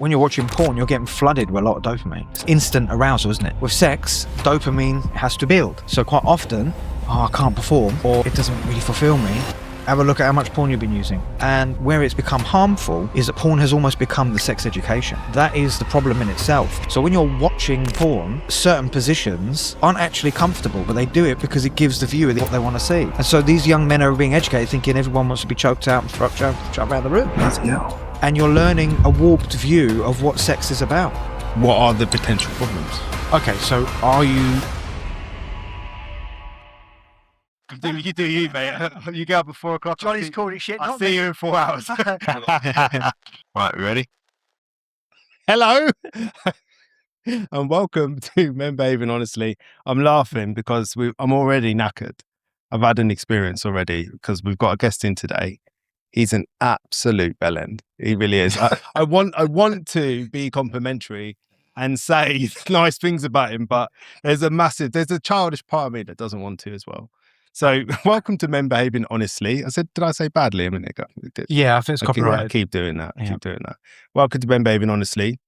when you're watching porn, you're getting flooded with a lot of dopamine. It's instant arousal, isn't it? With sex, dopamine has to build. So quite often, I can't perform, or it doesn't really fulfill me. Have a look at how much porn you've been using. And where it's become harmful is that porn has almost become the sex education. That is the problem in itself. So when you're watching porn, certain positions aren't actually comfortable, but they do it because it gives the viewer what they want to see. And so these young men are being educated thinking everyone wants to be choked out and jump out of the room. Let's go. And you're learning a warped view of what sex is about. What are the potential problems? Okay, so are you... You do you, mate. You go up at 4 o'clock. Johnny's called it shit. I'll see you in 4 hours. Right, we ready? Hello and welcome to Men Behaving Honestly. I'm laughing because I'm already knackered. I've had an experience already because we've got a guest in today. He's an absolute bellend. He really is. I want to be complimentary and say nice things about him, but there's a childish part of me that doesn't want to as well. So welcome to Men Behaving Honestly. Did I say badly a minute ago? Yeah, I think it's copyrighted. Keep doing that. Keep doing that. Welcome to Men Behaving Honestly.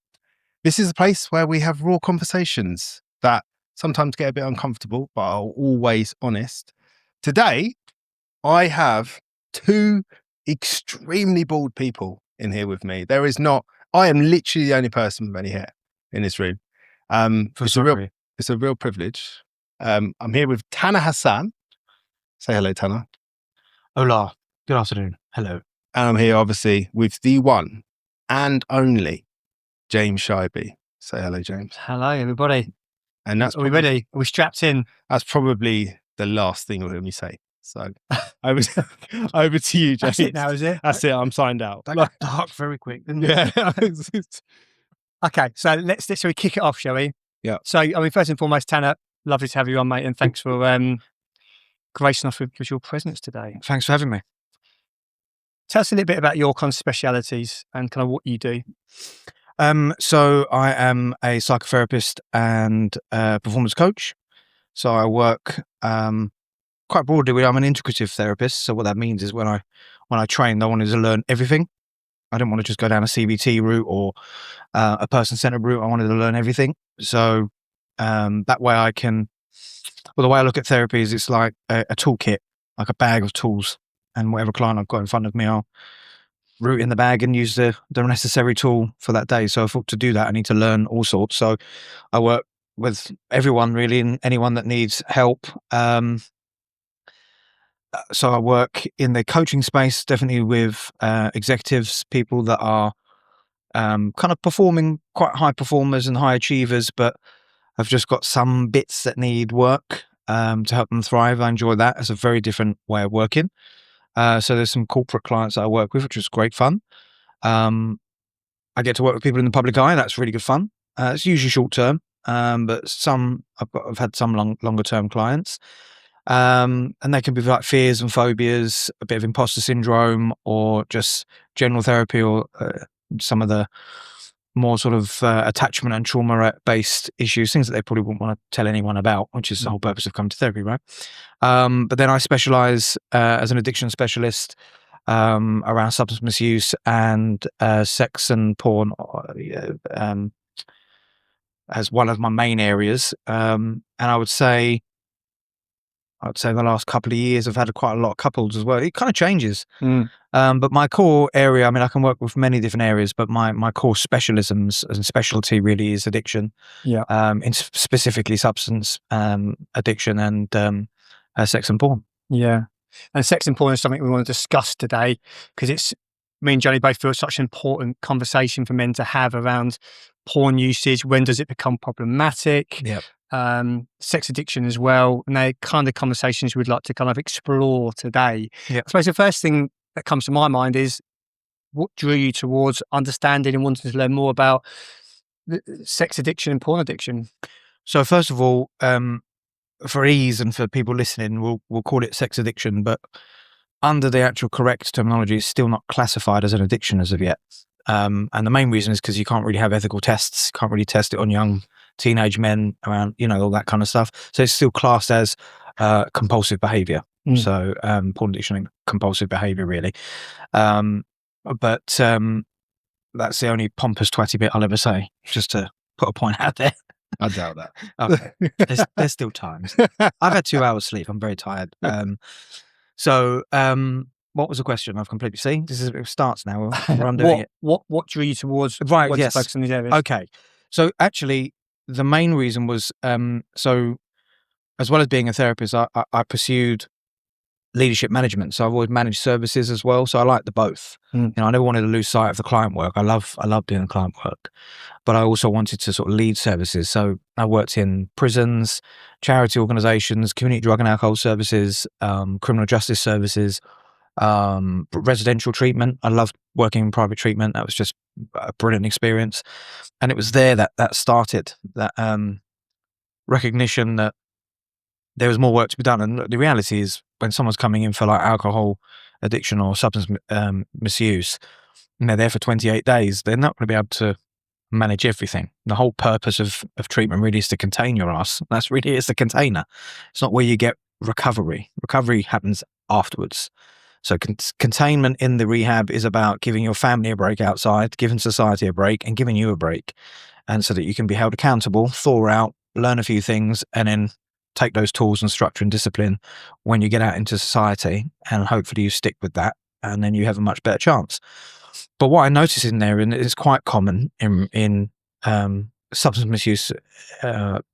This is a place where we have raw conversations that sometimes get a bit uncomfortable, but are always honest. Today, I have two extremely bald people in here with me. I am literally the only person with any hair in this room. It's a real privilege. I'm here with Taner Hassan. Say hello, Tanner. Hola. Good afternoon. Hello. And I'm here obviously with the one and only James Scheibe. Say hello, James. Hello, everybody. And Are we ready? Are we strapped in? That's probably the last thing you'll hear me say. So over to you, James. That's it now, is it? That's it. I'm signed out. That got dark very quick, didn't it? Yeah. Okay, so shall we kick it off, shall we? Yeah. So, first and foremost, Tanner, lovely to have you on, mate, and thanks for gracing us with your presence today. Thanks for having me. Tell us a little bit about your kind of specialities and kind of what you do. So I am a psychotherapist and performance coach. So I work quite broadly. I'm an integrative therapist. So what that means is when I trained, I wanted to learn everything. I didn't want to just go down a CBT route or a person-centered route. I wanted to learn everything. So that way the way I look at therapy is it's like a toolkit, like a bag of tools. And whatever client I've got in front of me, I'll root in the bag and use the necessary tool for that day. So to do that, I need to learn all sorts. So I work with everyone really, and anyone that needs help. So I work in the coaching space, definitely with executives, people that are kind of performing, quite high performers and high achievers, but I've just got some bits that need work to help them thrive. I enjoy that. It's a very different way of working. So there's some corporate clients that I work with, which is great fun. I get to work with people in the public eye. That's really good fun. It's usually short term, but I've had some longer term clients. And they can be like fears and phobias, a bit of imposter syndrome, or just general therapy, or some of the more sort of attachment and trauma based issues, things that they probably wouldn't want to tell anyone about, which is the whole purpose of coming to therapy, right? But then I specialize as an addiction specialist around substance misuse and sex and porn as one of my main areas. And I would say the last couple of years I've had quite a lot of couples as well. It kind of changes. But my core area, I can work with many different areas, but my core specialisms and specialty really is addiction. Yeah. In specifically substance addiction and sex and porn. Yeah. And sex and porn is something we want to discuss today because me and Johnny both feel it's such an important conversation for men to have around porn usage. When does it become problematic? Yep. Sex addiction as well, and they're kind of conversations we'd like to kind of explore today. Yep. I suppose the first thing that comes to my mind is what drew you towards understanding and wanting to learn more about sex addiction and porn addiction? So first of all, for ease and for people listening, we'll call it sex addiction, but under the actual correct terminology, it's still not classified as an addiction as of yet. And the main reason is because you can't really have ethical tests, can't really test it on young teenage men around, all that kind of stuff. So it's still classed as compulsive behavior. So porn addiction and compulsive behavior really. But that's the only pompous twatty bit I'll ever say, just to put a point out there. I doubt that. Okay. There's still times. I've had 2 hours sleep. I'm very tired. What was the question? I've completely seen. It starts now. We're undoing it. What drew you towards Right, wanting to yes. focus on these areas? Okay. So actually, the main reason was, so as well as being a therapist, I pursued leadership management. So I've always managed services as well. So I like the both. Mm. I never wanted to lose sight of the client work. I love doing the client work, but I also wanted to sort of lead services. So I worked in prisons, charity organizations, community drug and alcohol services, criminal justice services, residential treatment. I loved working in private treatment. That was just a brilliant experience. And it was there that started that recognition that there was more work to be done. And the reality is, when someone's coming in for like alcohol addiction or substance misuse, and they're there for 28 days, they're not going to be able to manage everything. The whole purpose of treatment really is to contain your arse. That's really, it's the container. It's not where you get recovery. Recovery happens afterwards. So containment in the rehab is about giving your family a break outside, giving society a break, and giving you a break. And so that you can be held accountable, thaw out, learn a few things, and then take those tools and structure and discipline when you get out into society, and hopefully you stick with that, and then you have a much better chance. But what I notice in there, and it's quite common in substance misuse,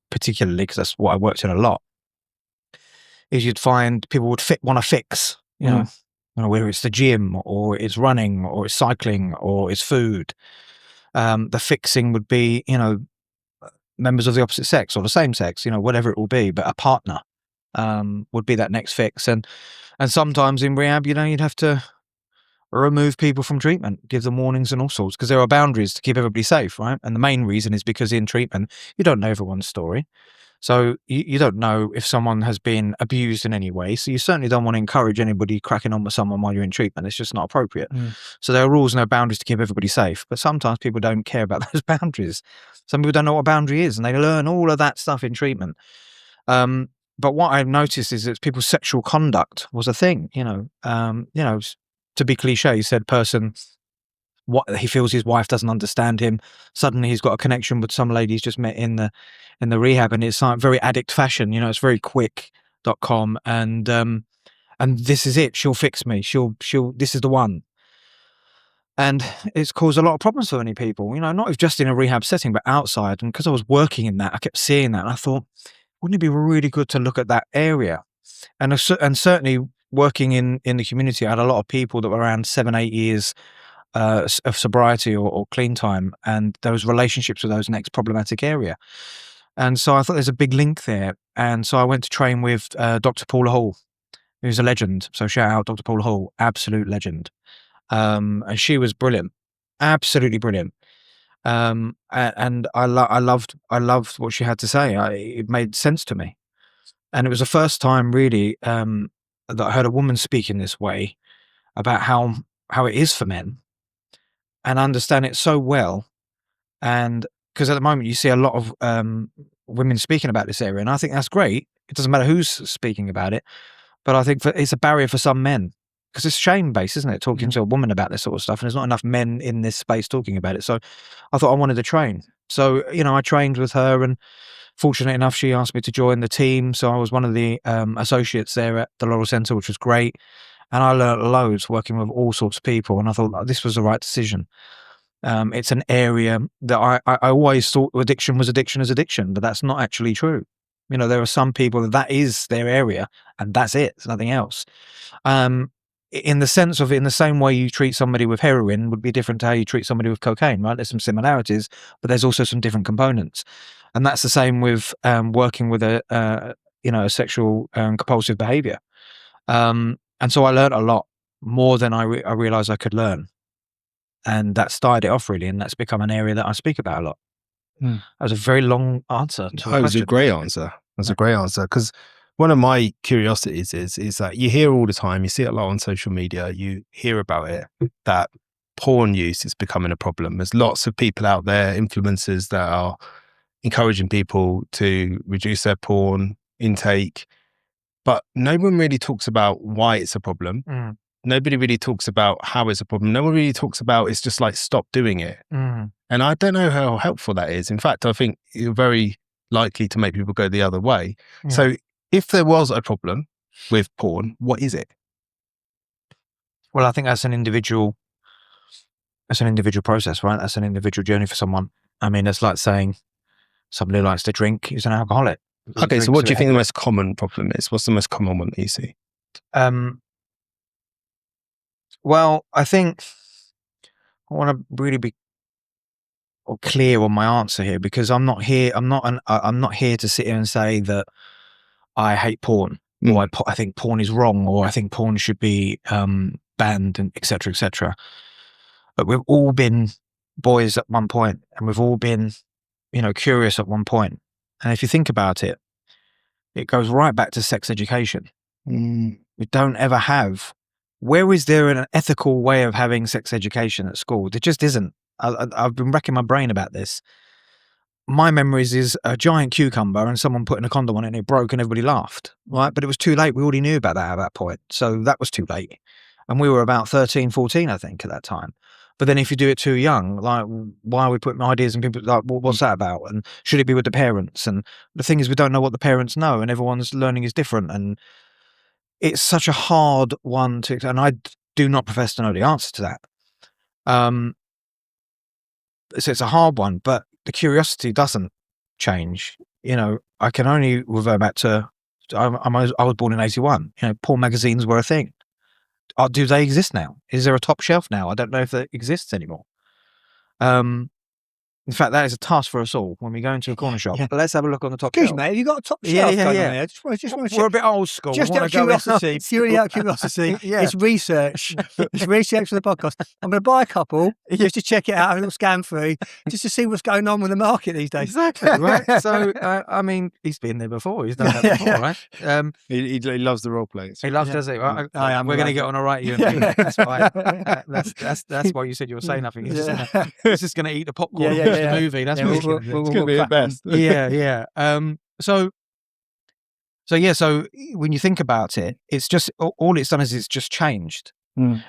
particularly because that's what I worked in a lot, is you'd find people would want to fix, you know, whether it's the gym or it's running or it's cycling or it's food. The fixing would be, members of the opposite sex or the same sex, whatever it will be, but a partner would be that next fix. And sometimes in rehab, you'd have to remove people from treatment, give them warnings and all sorts, because there are boundaries to keep everybody safe, right? And the main reason is because in treatment, you don't know everyone's story. So you don't know if someone has been abused in any way. So you certainly don't want to encourage anybody cracking on with someone while you're in treatment. It's just not appropriate. So there are rules and there are boundaries to keep everybody safe. But sometimes people don't care about those boundaries. Some people don't know what a boundary is, and they learn all of that stuff in treatment. But what I've noticed is that people's sexual conduct was a thing, to be cliche, said person, what he feels his wife doesn't understand him. Suddenly he's got a connection with some lady he's just met in the rehab, and it's like very addict fashion, it's very quick.com, and this is it. She'll fix me. She'll this is the one. And it's caused a lot of problems for many people, not just in a rehab setting, but outside. And because I was working in that, I kept seeing that, and I thought, wouldn't it be really good to look at that area? And certainly working in the community, I had a lot of people that were around 7-8 years of sobriety or clean time, and those relationships with those next problematic area. And so I thought there's a big link there. And so I went to train with Dr. Paula Hall, who's a legend. So shout out Dr. Paula Hall, absolute legend. And she was brilliant, absolutely brilliant. And I loved what she had to say. It made sense to me. And it was the first time really that I heard a woman speak in this way about how it is for men, and understand it so well. And because at the moment you see a lot of women speaking about this area, and I think that's great. It doesn't matter who's speaking about it, but I think it's a barrier for some men, because it's shame-based, isn't it, talking to a woman about this sort of stuff, and there's not enough men in this space talking about it. So I thought I wanted to train. So, I trained with her, and fortunate enough, she asked me to join the team. So I was one of the associates there at the Laurel Centre, which was great. And I learned loads working with all sorts of people, and I thought this was the right decision. It's an area that I always thought addiction was addiction, but that's not actually true. There are some people that is their area, and that's it. It's nothing else. In the sense of, in the same way you treat somebody with heroin would be different to how you treat somebody with cocaine, right? There's some similarities, but there's also some different components. And that's the same with working with a sexual compulsive behavior. And so I learned a lot more than I realized I could learn. And that started it off really, and that's become an area that I speak about a lot. That was a very long answer to a That was question. a great answer. That's a great answer, because one of my curiosities is that you hear all the time, you see it a lot on social media, you hear about it, that porn use is becoming a problem. There's lots of people out there, influencers, that are encouraging people to reduce their porn intake, but no one really talks about why it's a problem. nobody really talks about how it's a problem. No one really talks about it's just like stop doing it. Mm. And I don't know how helpful that is. In fact, I think you're very likely to make people go the other way. Yeah. So if there was a problem with porn, what is it? Well, I think that's an individual process, right? That's an individual journey for someone. I mean, it's like saying somebody who likes to drink is an alcoholic. Okay, so what do you think the most common problem is? What's the most common one that you see? Well, I think I want to really be clear on my answer here, because I'm not here to sit here and say that I hate porn, or I think porn is wrong, or I think porn should be banned, and et cetera, et cetera. But we've all been boys at one point, and we've all been, curious at one point. And if you think about it, it goes right back to sex education. We don't ever have. Where is there an ethical way of having sex education at school? There just isn't. I've been racking my brain about this. My memories is a giant cucumber and someone putting a condom on it and it broke and everybody laughed, right? But it was too late. We already knew about that at that point. So that was too late. And we were about 13, 14, I think, at that time. But then if you do it too young, like, why are we putting ideas in people, like, what's that about? And should it be with the parents? And the thing is, we don't know what the parents know, and everyone's learning is different. And it's such a hard one to, and I do not profess to know the answer to that. So it's a hard one, but the curiosity doesn't change. I can only revert back to, I was born in 81. Porn magazines were a thing. Do they exist now? Is there a top shelf now? I don't know if that exists anymore. In fact, that is a task for us all when we go into a corner shop. But let's have a look on the top Excuse shelf. me, have you got a top shelf going on there? Just want to We're a bit old school. Just out of curiosity, purely out of curiosity, it's research. It's research for the podcast. I'm going to buy a couple just to check it out, a little scan through, just to see what's going on with the market these days. Exactly, right? So, I mean, he's been there before. He's done that before, right? He loves the role play. He loves, does he? I am. We're going to get on a right, you and me. That's fine. That's why you said you were saying nothing. He's just going to eat the popcorn and watch the movie. That's what it's going to be the best. Yeah. So when you think about it, it's just, all it's done is it's just changed.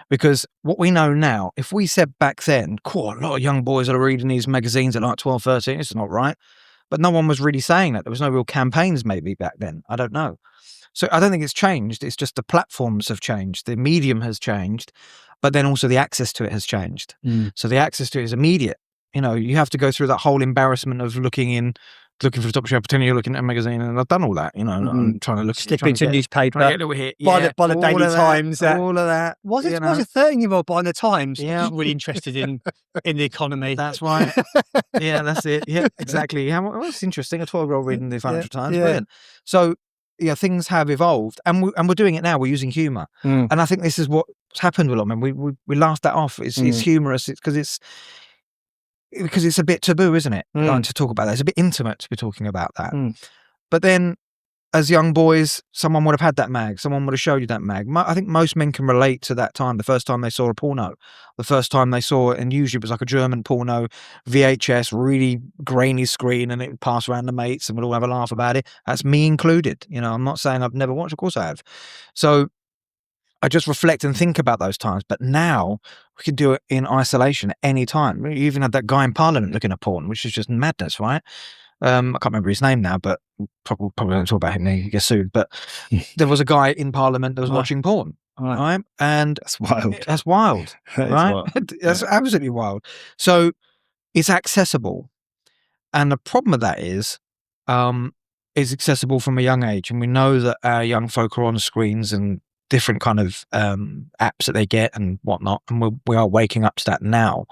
Because what we know now, if we said back then, cool, a lot of young boys are reading these magazines at like 12, 13, it's not right. But no one was really saying that. There was no real campaigns maybe back then. I don't know. So I don't think it's changed. It's just the platforms have changed. The medium has changed, but then also the access to it has changed. So the access to it is immediate. You have to go through that whole embarrassment of looking for the top shelf, pretending you're looking at a magazine, and I've done all that. I'm trying to look. Slip into newspaper. Get a little hit. By the Daily Times. All of that. Was a 13-year-old buying the Times? Yeah. Really interested in the economy. That's right. Yeah, that's it. Yeah, exactly. It's interesting. A 12-year-old reading the Financial Times. Yeah. Brilliant. So, things have evolved, and we're doing it now. We're using humour, and I think this is what's happened with a lot of men. We laughed that off. It's humorous. It's because it's a bit taboo, isn't it? Like, to talk about that. It's a bit intimate to be talking about that. But then, as young boys, someone would have had that mag. Someone would have showed you that mag. I think most men can relate to that time, the first time they saw a porno. The first time they saw it, and usually it was like a German porno, VHS, really grainy screen, and it would pass around the mates and we'd all have a laugh about it. That's me included. I'm not saying I've never watched, of course I have. So I just reflect and think about those times. But now we can do it in isolation at any time. You even had that guy in Parliament looking at porn, which is just madness, right? I can't remember his name now, but probably don't talk about him now, he gets sued. But there was a guy in Parliament that was watching porn, right? And that's wild. That's wild, right? That's absolutely wild. So it's accessible. And the problem with that is accessible from a young age. And we know that our young folk are on screens and different kind of apps that they get and whatnot, and we are waking up to that now.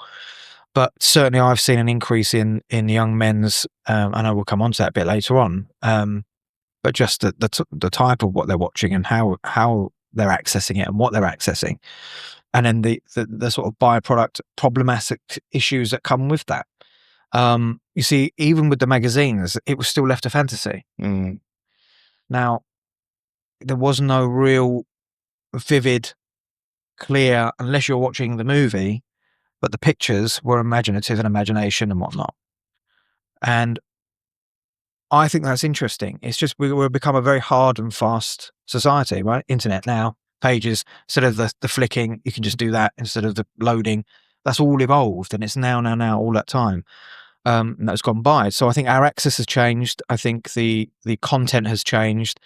But certainly I've seen an increase in young men's, I know we'll come on to that a bit later on, but just the type of what they're watching and how they're accessing it and what they're accessing, and then the sort of byproduct problematic issues that come with that. You see, even with the magazines, it was still left a fantasy. Now, there was no real vivid, clear, unless you're watching the movie, but the pictures were imaginative and imagination and whatnot. And I think that's interesting. It's just we've become a very hard and fast society, right? Internet now, pages. Instead of the flicking, you can just do that instead of the loading. That's all evolved, and it's now all that time. And that's gone by. So I think our access has changed. I think the content has changed.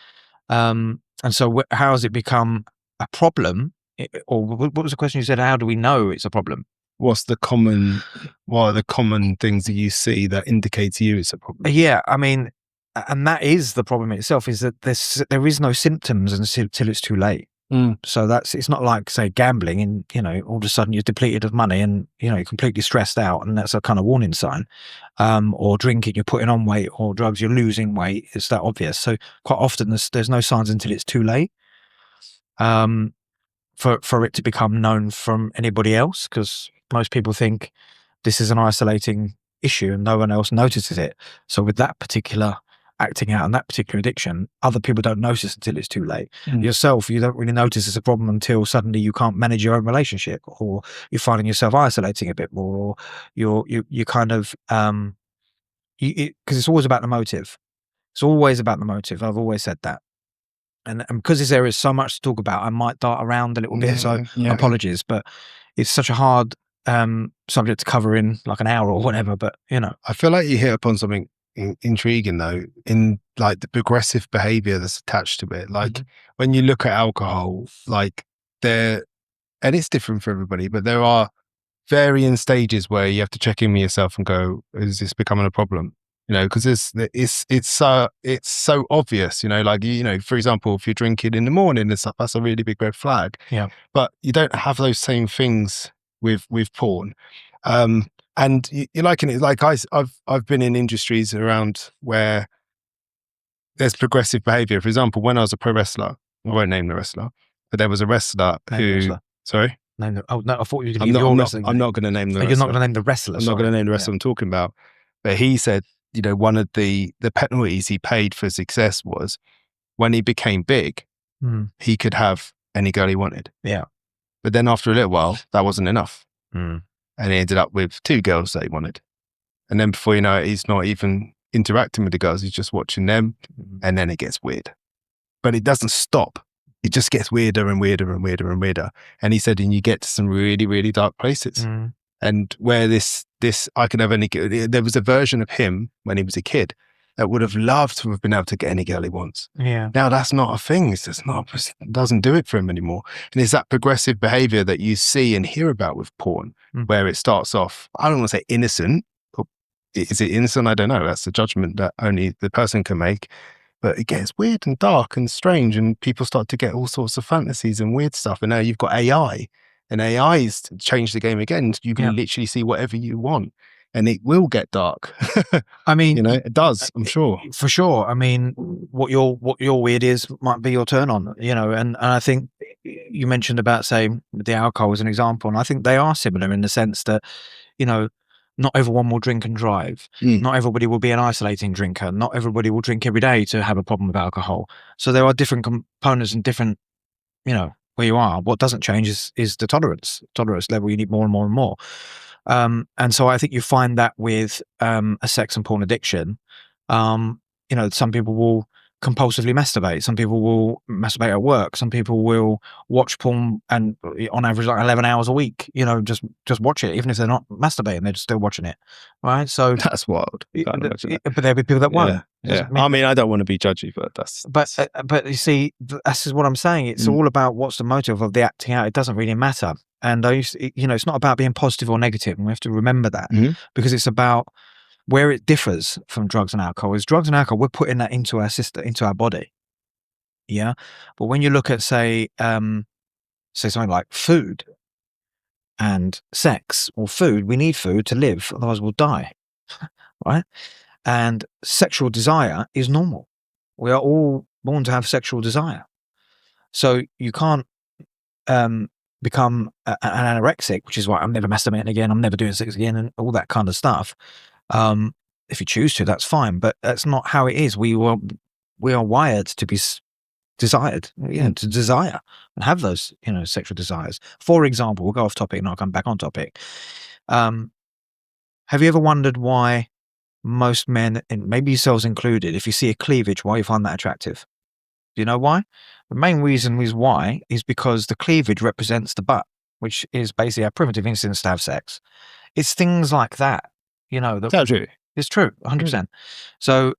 And so how has it become a problem? Or what was the question you said? How do we know it's a problem? What are the common things that you see that indicate to you it's a problem? Yeah, I mean, and that is the problem itself, is that there is no symptoms until it's too late. So it's not like, say, gambling and, you know, all of a sudden you're depleted of money and, you know, you're completely stressed out, and that's a kind of warning sign. Or drinking, you're putting on weight, or drugs, you're losing weight. It's that obvious. So quite often there's no signs until it's too late. For it to become known from anybody else, because most people think this is an isolating issue and no one else notices it. So with that particular acting out and that particular addiction, other people don't notice until it's too late. Yourself, you don't really notice it's a problem until suddenly you can't manage your own relationship, or you're finding yourself isolating a bit more, or you kind of because it's always about the motive. It's always about the motive. I've always said that. And because there is so much to talk about, I might dart around a little bit. So apologies, but it's such a hard subject to cover in like an hour or whatever. But you know, I feel like you hit upon something intriguing though, in like the progressive behavior that's attached to it. Like when you look at alcohol, like and it's different for everybody, but there are varying stages where you have to check in with yourself and go, is this becoming a problem? You know, because it's so obvious, you know, like, you know, for example, if you're drinking in the morning and stuff, that's a really big red flag. Yeah. But you don't have those same things with porn. And you liken it, like I've been in industries around where there's progressive behavior. For example, when I was a pro wrestler, I won't name the wrestler, but there was a wrestler sorry? No, oh no, I thought you were going to your wrestling. I'm not going to name the wrestler. You're not going to name the wrestler. I'm not going to name the wrestler I'm talking about. But he said, you know, one of the penalties he paid for success was when he became big, he could have any girl he wanted. Yeah. But then after a little while, that wasn't enough. Mm. And he ended up with 2 girls that he wanted. And then before you know it, he's not even interacting with the girls. He's just watching them. And then it gets weird. But it doesn't stop. It just gets weirder and weirder and weirder and weirder. And he said, and you get to some really, really dark places. And where I could have there was a version of him when he was a kid that would have loved to have been able to get any girl he wants. Yeah. Now that's not a thing. It's just not, it doesn't do it for him anymore. And it's that progressive behavior that you see and hear about with porn, where it starts off, I don't want to say innocent. Is it innocent? I don't know. That's a judgment that only the person can make. But it gets weird and dark and strange, and people start to get all sorts of fantasies and weird stuff. And now you've got AI, and AI's changed the game again. You can literally see whatever you want, and it will get dark. I mean, you know, it does, I'm sure. For sure. I mean, what your weird is might be your turn on, you know, and I think you mentioned about, say, the alcohol as an example, and I think they are similar in the sense that, you know, not everyone will drink and drive. Not everybody will be an isolating drinker. Not everybody will drink every day to have a problem with alcohol. So there are different components and different, you know, where you are. What doesn't change is the tolerance level. You need more and more and more. And so I think you find that with a sex and porn addiction. You know, some people will compulsively masturbate. Some people will masturbate at work. Some people will watch porn and on average like 11 hours a week, you know, just watch it. Even if they're not masturbating, they're just still watching it. Right. So that's wild. But there'll be people that won't. Yeah. I mean, I don't want to be judgy, but that's... But you see, this is what I'm saying. It's all about what's the motive of the acting out. It doesn't really matter. And you know, it's not about being positive or negative. And we have to remember that because it's about where it differs from drugs and alcohol. Is drugs and alcohol, we're putting that into our system, into our body. Yeah. But when you look at, say something like food and sex or food, we need food to live, otherwise we'll die. Right. And sexual desire is normal. We are all born to have sexual desire. So you can't become an anorexic, which is why I'm never masturbating again, I'm never doing sex again, and all that kind of stuff. If you choose to, that's fine, but that's not how it is. We are wired to be desired, to desire and have those, you know, sexual desires. For example, we'll go off topic and I'll come back on topic. Have you ever wondered why most men, and maybe yourselves included, if you see a cleavage, why you find that attractive? Do you know why? The main reason is why is because the cleavage represents the butt, which is basically our primitive instincts to have sex. It's things like that, that That's true. it's true, 100%. So,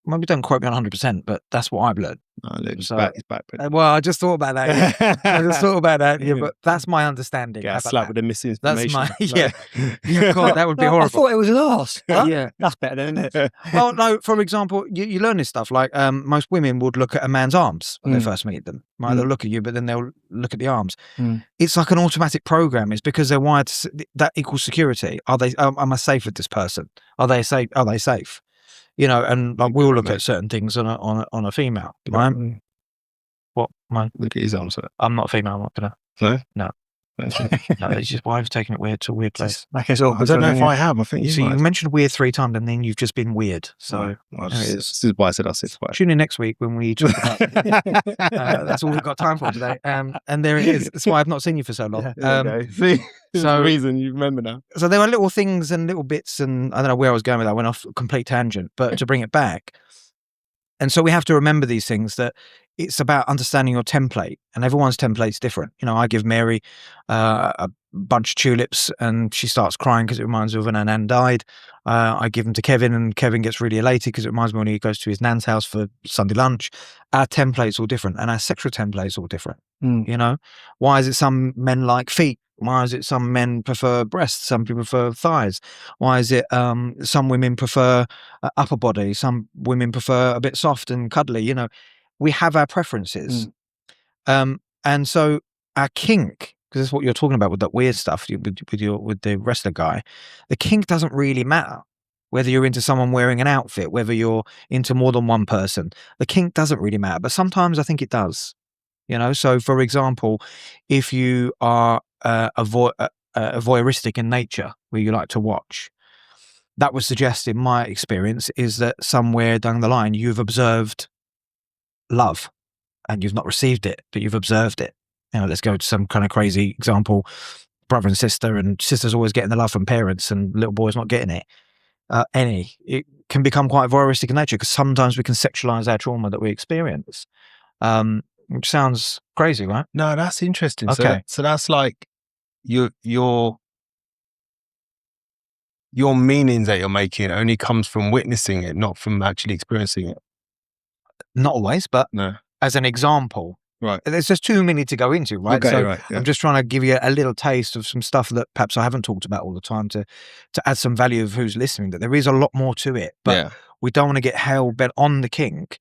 maybe don't quote me on 100%, but that's what I've learned. Oh, look, he's So- back. He's back. Well, I just thought about that. Yeah. I just thought about that. Yeah, Yeah. but that's my understanding. Get How a about slap that? with the misinformation. my- yeah. Yeah, God, that would be I horrible. thought it was an arse. Yeah. That's better than, isn't it? Well, no, for example, you learn this stuff. Like most women would look at a man's arms when they first meet them. Right? They'll look at you, but then they'll look at the arms. It's like an automatic program. It's because they're wired to, that equals security. Am I safe with this person? Are they safe? Are they safe? And like we'll look at certain things on a female. Right? What? Look at his arms. I'm not a female. I'm not gonna. No? No. No, it's just why I've taken it to a weird place. Like it's all. I don't know if I have. I think you So you might. mentioned weird 3 times, and then you've just been weird. So Well, there it is. this is why I said I said twice. Tune in next week when we talk about. That's all we've got time for today. And there it is. That's why I've not seen you for so long. See, there's so- the reason you remember now. So there were little things and little bits, and I don't know where I was going with that. I went off a complete tangent, but to bring it back. And so we have to remember these things, that it's about understanding your template, and everyone's template's different. I give Mary a bunch of tulips and she starts crying because it reminds her of when her nan died. I give them to Kevin and Kevin gets really elated because it reminds me when he goes to his nan's house for Sunday lunch. Our template's all different, and our sexual template's all different. Why is it some men like feet? Why is it some men prefer breasts? Some people prefer thighs. Why is it some women prefer upper body? Some women prefer a bit soft and cuddly. We have our preferences. And so our kink, because that's what you're talking about with that weird stuff with the wrestler guy, the kink doesn't really matter. Whether you're into someone wearing an outfit, whether you're into more than one person, the kink doesn't really matter. But sometimes I think it does. So for example, if you are a voyeuristic in nature, where you like to watch, that would suggest, in my experience, is that somewhere down the line you've observed love and you've not received it, but you've observed it. Let's go to some kind of crazy example: brother and sister's always getting the love from parents, and little boy's not getting it. It can become quite voyeuristic in nature, because sometimes we can sexualize our trauma that we experience. Which sounds crazy, right? No, that's interesting. Okay. So that's like your meanings that you're making only comes from witnessing it, not from actually experiencing it. Not always, but No. as an example. Right. There's just too many to go into, right? Okay, So right. Yeah. I'm just trying to give you a little taste of some stuff that perhaps I haven't talked about all the time to add some value of who's listening, that there is a lot more to it. But Yeah. we don't want to get hell bent on the kink.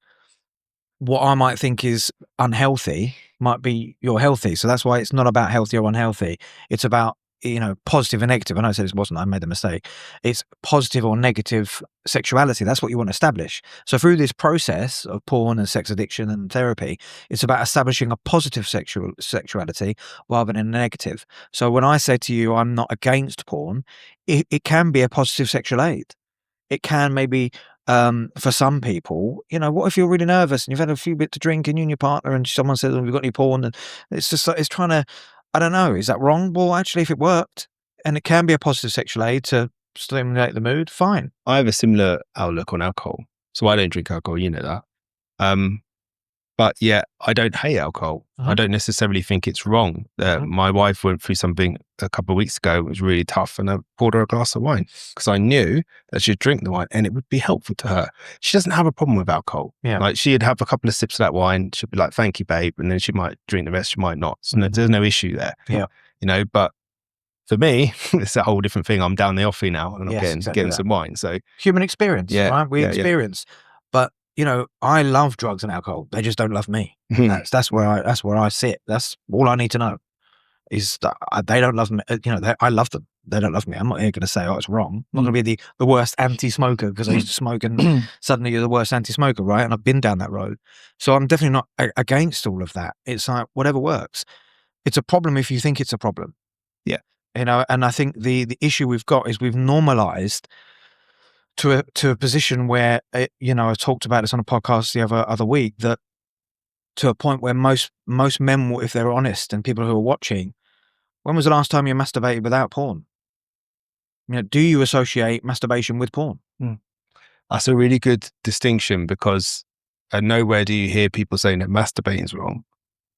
What I might think is unhealthy might be you're healthy. So that's why it's not about healthy or unhealthy. It's about, positive and negative. I know I said it wasn't, I made a mistake. It's positive or negative sexuality. That's what you want to establish. So through this process of porn and sex addiction and therapy, it's about establishing a positive sexuality rather than a negative. So when I say to you, I'm not against porn, it can be a positive sexual aid. It can maybe, for some people, what if you're really nervous and you've had a few bit to drink and you and your partner and someone says, "Have you got any porn?" And it's just like, it's trying to, I don't know, is that wrong? Well, actually, if it worked, and it can be a positive sexual aid to stimulate the mood, fine. I have a similar outlook on alcohol. So I don't drink alcohol, you know that. But yeah, I don't hate alcohol. I don't necessarily think it's wrong. My wife went through something a couple of weeks ago. It was really tough, and I poured her a glass of wine because I knew that she'd drink the wine and it would be helpful to her. She doesn't have a problem with alcohol. Yeah. Like she'd have a couple of sips of that wine. She'd be like, "Thank you, babe," and then she might drink the rest. She might not. So there's no issue there. Yeah. But for me, it's a whole different thing. I'm down the offie now, and I'm Yes, getting exactly that. some wine. So Human experience, Yeah, right? We yeah, yeah. experience. But, I love drugs and alcohol. They just don't love me. That's where I sit. That's all I need to know, is that they don't love me. I love them. They don't love me. I'm not here going to say, "Oh, it's wrong." I'm not going to be the worst anti-smoker because I used to smoke and suddenly you're the worst anti-smoker, right? And I've been down that road. So I'm definitely not against all of that. It's like, whatever works. It's a problem if you think it's a problem. Yeah. And I think the issue we've got is we've normalized to a position where, I talked about this on a podcast the other week, that to a point where most men, if they're honest, and people who are watching, when was the last time you masturbated without porn? Do you associate masturbation with porn? That's a really good distinction, because and nowhere do you hear people saying that masturbating is wrong.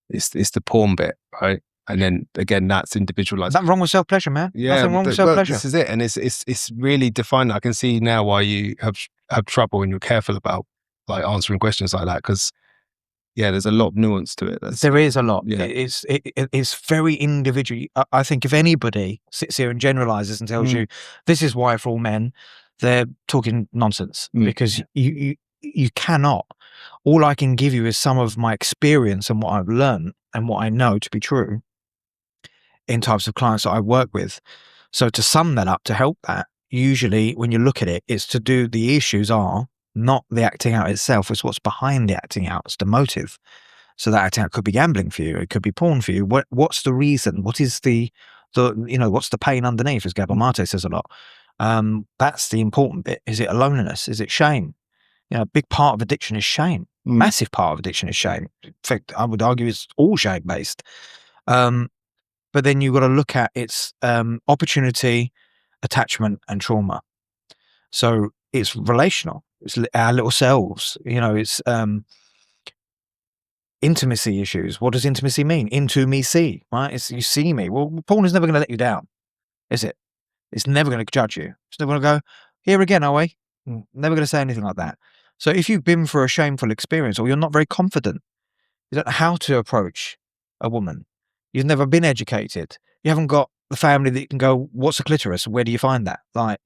It's the porn bit, right? And then again, that's individualized. Nothing wrong with self-pleasure, man. Yeah, Nothing wrong with well, self-pleasure. this is it, and it's really defined. I can see now why you have trouble and you're careful about like answering questions like that, because there's a lot of nuance to it. There is a lot. Yeah. It's very individual. I think if anybody sits here and generalizes and tells you this is why for all men, they're talking nonsense, because you cannot. All I can give you is some of my experience and what I've learned and what I know to be true in types of clients that I work with. So to sum that up, to help that, usually when you look at it, it's to do, the issues are not the acting out itself, it's what's behind the acting out, it's the motive. So that acting out could be gambling for you, it could be porn for you. What's the reason? What is the what's the pain underneath, as Gabor Mate says a lot. That's the important bit. Is it a loneliness? Is it shame? A big part of addiction is shame. Massive part of addiction is shame. In fact, I would argue it's all shame based. But then you've got to look at its opportunity, attachment, and trauma. So it's relational. It's our little selves. It's intimacy issues. What does intimacy mean? Into me see, right? It's you see me. Well, porn is never going to let you down, is it? It's never going to judge you. It's never going to go, here again, are we? Never going to say anything like that. So if you've been through a shameful experience, or you're not very confident, you don't know how to approach a woman, you've never been educated, you haven't got the family that you can go, what's a clitoris? Where do you find that? Like,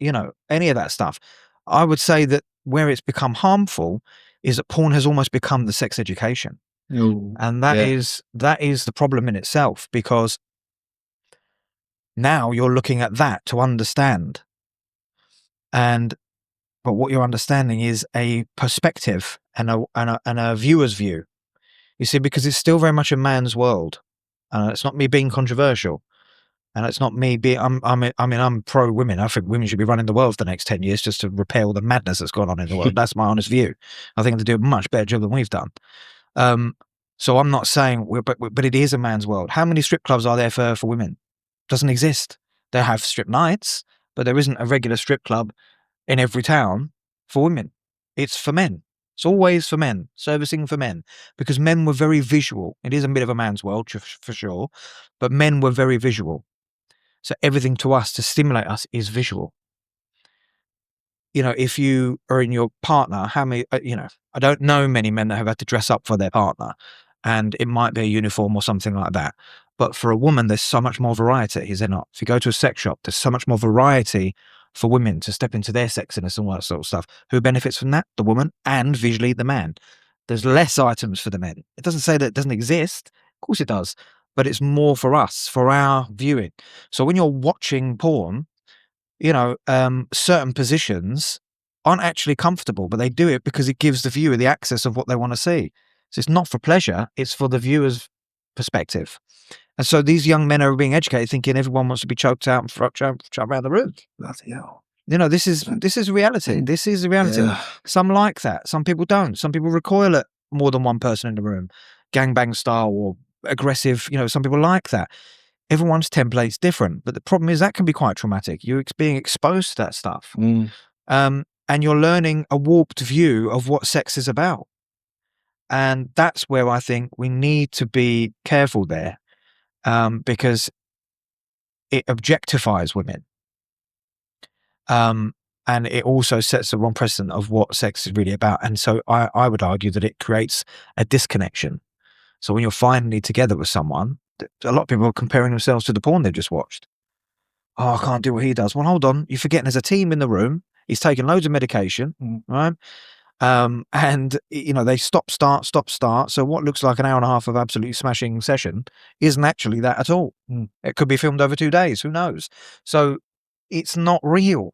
any of that stuff. I would say that where it's become harmful is that porn has almost become the sex education. And that is the problem in itself, because now you're looking at that to understand. But what you're understanding is a perspective and a viewer's view. You see, because it's still very much a man's world. It's not me being controversial, and it's not me being. I'm pro women. I think women should be running the world for the next 10 years just to repair all the madness that's gone on in the world. That's my honest view. I think they do a much better job than we've done. So I'm not saying, but it is a man's world. How many strip clubs are there for women? Doesn't exist. They have strip nights, but there isn't a regular strip club in every town for women. It's for men. It's always for men, servicing for men, because men were very visual. It is a bit of a man's world for sure, but men were very visual. So everything to us to stimulate us is visual. If you are in your partner, how many, I don't know many men that have had to dress up for their partner, and it might be a uniform or something like that. But for a woman, there's so much more variety, is there not? If you go to a sex shop, there's so much more variety for women to step into their sexiness and all that sort of stuff. Who benefits from that? The woman, and visually the man. There's less items for the men. It doesn't say that it doesn't exist. Of course it does. But it's more for us, for our viewing. So when you're watching porn, certain positions aren't actually comfortable, but they do it because it gives the viewer the access of what they want to see. So it's not for pleasure, it's for the viewer's perspective. And so these young men are being educated thinking everyone wants to be choked out and choked around the room. Bloody hell. This is reality. This is reality. Yeah. Some like that. Some people don't. Some people recoil at more than one person in the room, gangbang style or aggressive. Some people like that. Everyone's template's different, but the problem is that can be quite traumatic. You're being exposed to that stuff, and you're learning a warped view of what sex is about. And that's where I think we need to be careful there, because it objectifies women. And it also sets the wrong precedent of what sex is really about. And so I would argue that it creates a disconnection. So when you're finally together with someone, a lot of people are comparing themselves to the porn they've just watched. Oh, I can't do what he does. Well, hold on. You're forgetting there's a team in the room. He's taking loads of medication, right? And they stop, start. So what looks like an hour and a half of absolutely smashing session isn't actually that at all. It could be filmed over 2 days. Who knows? So it's not real.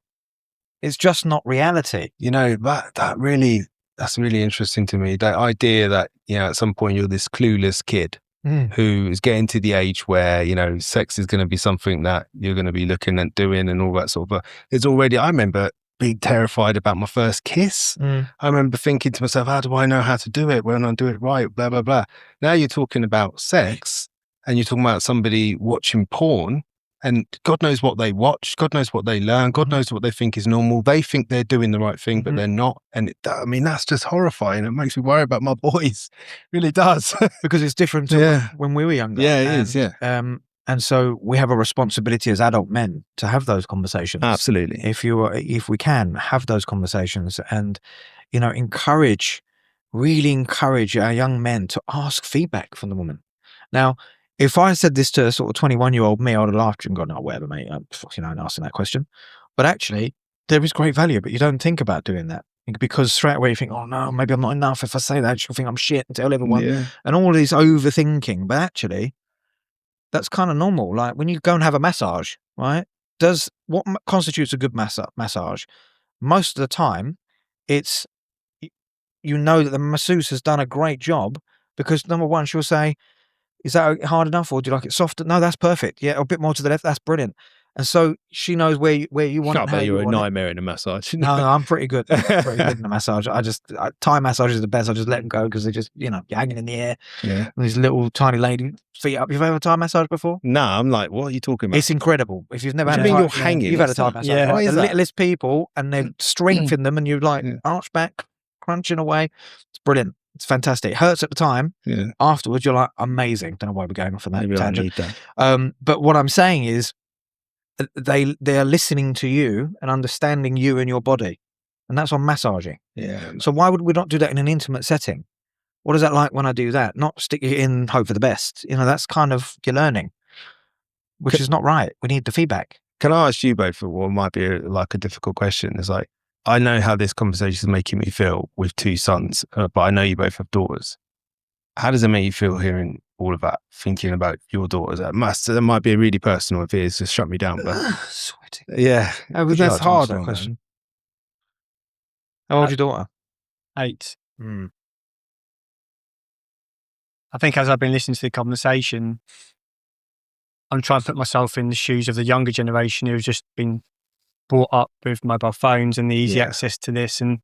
It's just not reality. That's really interesting to me. That idea that, at some point you're this clueless kid who is getting to the age where, sex is going to be something that you're going to be looking at doing and all that sort of, but it's already, I remember being terrified about my first kiss. I remember thinking to myself, how do I know how to do it when I do it right? Blah, blah, blah. Now you're talking about sex and you're talking about somebody watching porn. and God knows what they watch, God knows what they learn, God knows what they think is normal. They think they're doing the right thing, but they're not. And I mean, that's just horrifying. It makes me worry about my boys. It really does. Because it's different to when we were younger. Yeah, it is. Yeah, and so we have a responsibility as adult men to have those conversations. absolutely. If we can have those conversations, and really encourage our young men to ask feedback from the woman. Now, if I said this to a sort of 21-year-old me, I would have laughed and gone, "Oh, whatever, mate, I'm asking that question." But actually, there is great value, but you don't think about doing that because straight away you think, "Oh no, maybe I'm not enough. If I say that, she'll think I'm shit and tell everyone." And all this overthinking. But actually, that's kind of normal. Like when you go and have a massage, right? What constitutes a good massage? Most of the time, it's that the masseuse has done a great job because number one, she'll say, "Is that hard enough, or do you like it softer?" "No, that's perfect. Yeah, a bit more to the left. That's brilliant." And so she knows where you want it. Can't bet you're a nightmare in a massage. No, I'm pretty good. Pretty good in the massage. Thai massage is the best. I just let them go because they just, you're hanging in the air. Yeah. These little tiny lady feet up. You've ever had a Thai massage before? No, I'm like, what are you talking about? It's incredible. If you've never What had do you a mean Thai, you're hanging? you've had a Thai massage. Yeah. Right? Why is The that? littlest people, and they strengthen them, and you arch back, crunching away. It's brilliant. It's fantastic. It hurts at the time. Yeah. Afterwards, you're like, amazing. Don't know why we're going off on that Maybe I tangent. need that. But what I'm saying is, they are listening to you and understanding you and your body, and that's on massaging. Yeah. So why would we not do that in an intimate setting? What is that like when I do that? Not stick it in, hope for the best. That's kind of your learning, which is not right. We need the feedback. Can I ask you both what might be a difficult question? It's like, I know how this conversation is making me feel with two sons, but I know you both have daughters. How does it make you feel hearing all of that, thinking about your daughters? That might be really personal if it is, just shut me down. But Sweating. yeah, Would you that's like to hard. answer that question. How old's your daughter? 8. Mm. I think as I've been listening to the conversation, I'm trying to put myself in the shoes of the younger generation who've just been brought up with mobile phones and the easy access to this. And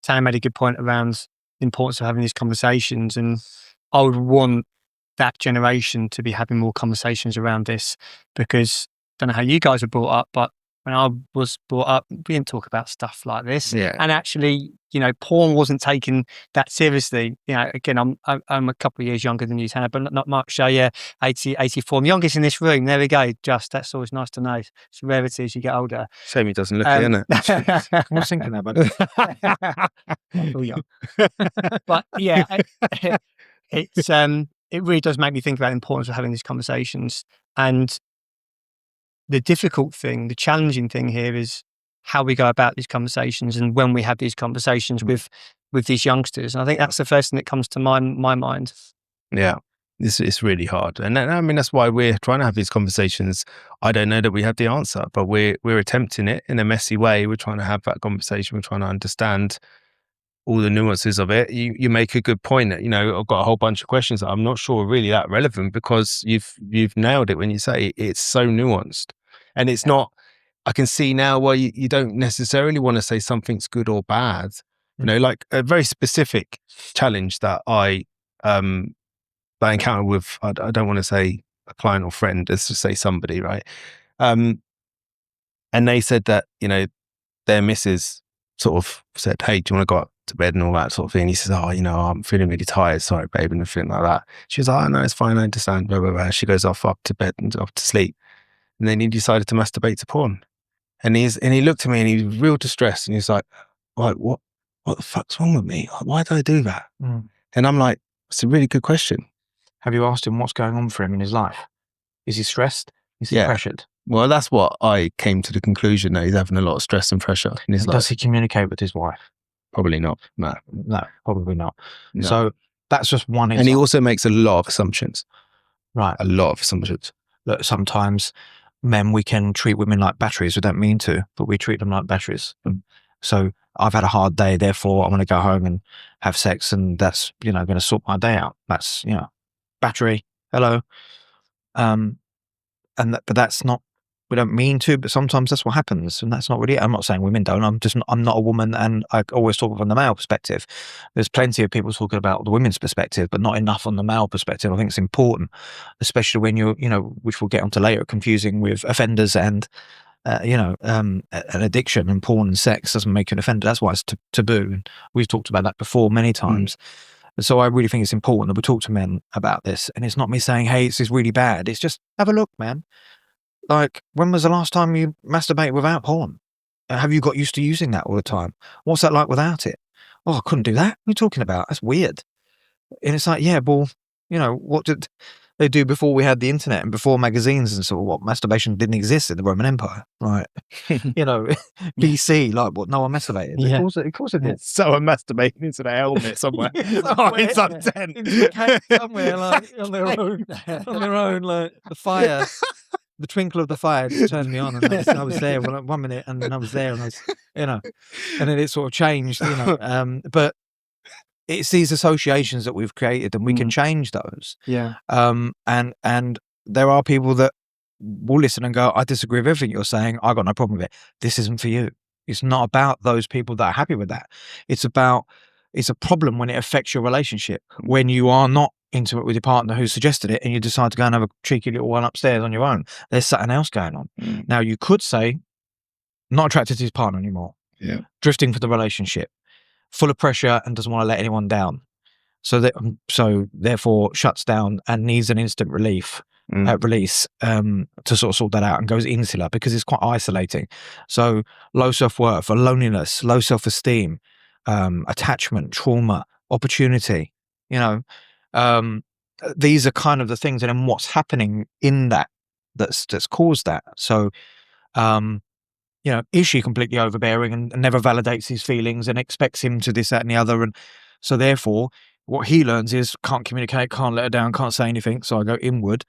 Tanner made a good point around the importance of having these conversations. And I would want that generation to be having more conversations around this, because I don't know how you guys were brought up, but when I was brought up, we didn't talk about stuff like this. Yeah. And actually, porn wasn't taken that seriously. Again, I'm a couple of years younger than you, Tanner, but not much. So yeah, 84. I'm youngest in this room. There we go. That's always nice to know. It's a rarity as you get older. Shame he doesn't look it, innit? I was thinking that, buddy. Oh, yeah. But yeah, it really does make me think about the importance of having these conversations. And the difficult thing, the challenging thing here is how we go about these conversations and when we have these conversations with these youngsters. And I think that's the first thing that comes to my mind. Yeah, it's really hard. And I mean, that's why we're trying to have these conversations. I don't know that we have the answer, but we're attempting it in a messy way. We're trying to have that conversation. We're trying to understand all the nuances of it. You make a good point that, I've got a whole bunch of questions that I'm not sure are really that relevant, because you've nailed it when you say it's so nuanced. And it's not, I can see now why you don't necessarily want to say something's good or bad. Like a very specific challenge that I encountered with, I don't want to say a client or friend, let's just say somebody, right? And they said that, their missus sort of said, "Hey, do you want to go up to bed?" and all that sort of thing. He says, "Oh, I'm feeling really tired. Sorry, babe," and everything like that. She's like, "Oh, no, it's fine. I understand." Blah, blah, blah. She goes off up to bed and off to sleep. And then he decided to masturbate to porn. And he looked at me and he was real distressed. And he's like, what the fuck's wrong with me? Why did I do that? Mm. And I'm like, it's a really good question. Have you asked him what's going on for him in his life? Is he stressed? Is he pressured? Well, that's what I came to the conclusion, that he's having a lot of stress and pressure in his life. Does he communicate with his wife? Probably not. No, probably not. No. So that's just one example. And he also makes a lot of assumptions. Right. A lot of assumptions. That sometimes men, we can treat women like batteries. We don't mean to, but we treat them like batteries. So I've had a hard day, therefore I'm going to go home and have sex, and that's, going to sort my day out. That's, battery. Hello. But that's not We don't mean to, but sometimes that's what happens, and that's not really it. I'm not saying women don't. I'm not a woman, and I always talk from the male perspective. There's plenty of people talking about the women's perspective, but not enough on the male perspective. I think it's important, especially when you're, which we'll get onto later, confusing with offenders and, an addiction, and porn and sex doesn't make you an offender. That's why it's taboo. And we've talked about that before many times. So I really think it's important that we talk to men about this. And it's not me saying, hey, this is really bad. It's just have a look, man. Like, when was the last time you masturbated without porn? Have you got used to using that all the time? What's that like without it? Oh, I couldn't do that. What are you talking about? That's weird. And it's like, yeah, well, what did they do before we had the internet and before magazines and sort of what? Masturbation didn't exist in the Roman Empire, right? BC, like what? No one masturbated. Yeah. Of course it did. Someone masturbating into their helmet somewhere. It's on 10. Into a cave somewhere, like on their own, like the fire. The twinkle of the fire just turned me on, and I was there 1 minute, and then I was there, and I was, and then it sort of changed, but it's these associations that we've created, and we can change those. Yeah. And there are people that will listen and go, I disagree with everything you're saying. I got no problem with it. This isn't for you. It's not about those people that are happy with that. It's a problem when it affects your relationship, when you are not intimate with your partner who suggested it, and you decide to go and have a cheeky little one upstairs on your own. There's something else going on. Now, you could say, not attracted to his partner anymore. Yeah. Drifting for the relationship, full of pressure and doesn't want to let anyone down. So therefore shuts down and needs an instant release to sort that out, and goes insular because it's quite isolating. So low self-worth, or loneliness, low self-esteem, attachment, trauma, opportunity, these are kind of the things, and then what's happening in that's caused that. So, is she completely overbearing and never validates his feelings and expects him to this, that, and the other? And so therefore, what he learns is can't communicate, can't let her down, can't say anything. So I go inward.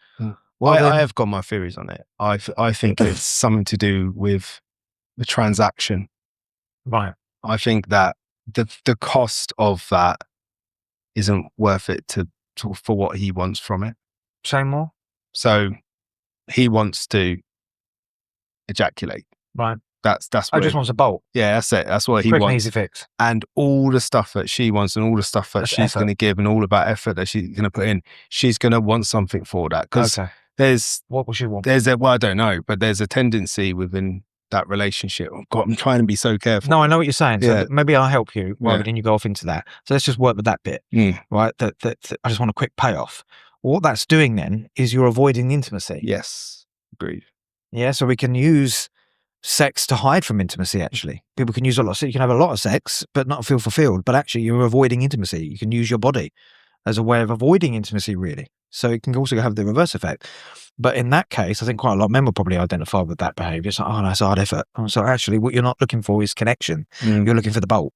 Well, I have got my theories on it. I think it's something to do with the transaction. Right. I think that the cost of that isn't worth it for what he wants from it. Say more. So he wants to ejaculate. Right. That's I just wants a bolt. Yeah, that's it. That's what he Quick and wants. easy fix. And all the stuff that she wants, and all the stuff that she's going to give, and all about effort that she's going to put in, she's going to want something for that. Because what will she want? I don't know, but there's a tendency within that relationship. Oh God, I'm trying to be so careful. No, I know what you're saying. So Yeah. maybe I'll help you rather than you go off into that. So let's just work with that bit, right? That I just want a quick payoff. What that's doing then is you're avoiding intimacy. Yes, agreed. Yeah, so we can use sex to hide from intimacy. Actually, people can use so you can have a lot of sex but not feel fulfilled, but actually you're avoiding intimacy. You can use your body as a way of avoiding intimacy, really. So it can also have the reverse effect. But in that case, I think quite a lot of men will probably identify with that behavior. It's like, oh, that's hard effort. So actually what you're not looking for is connection. You're looking for the bolt.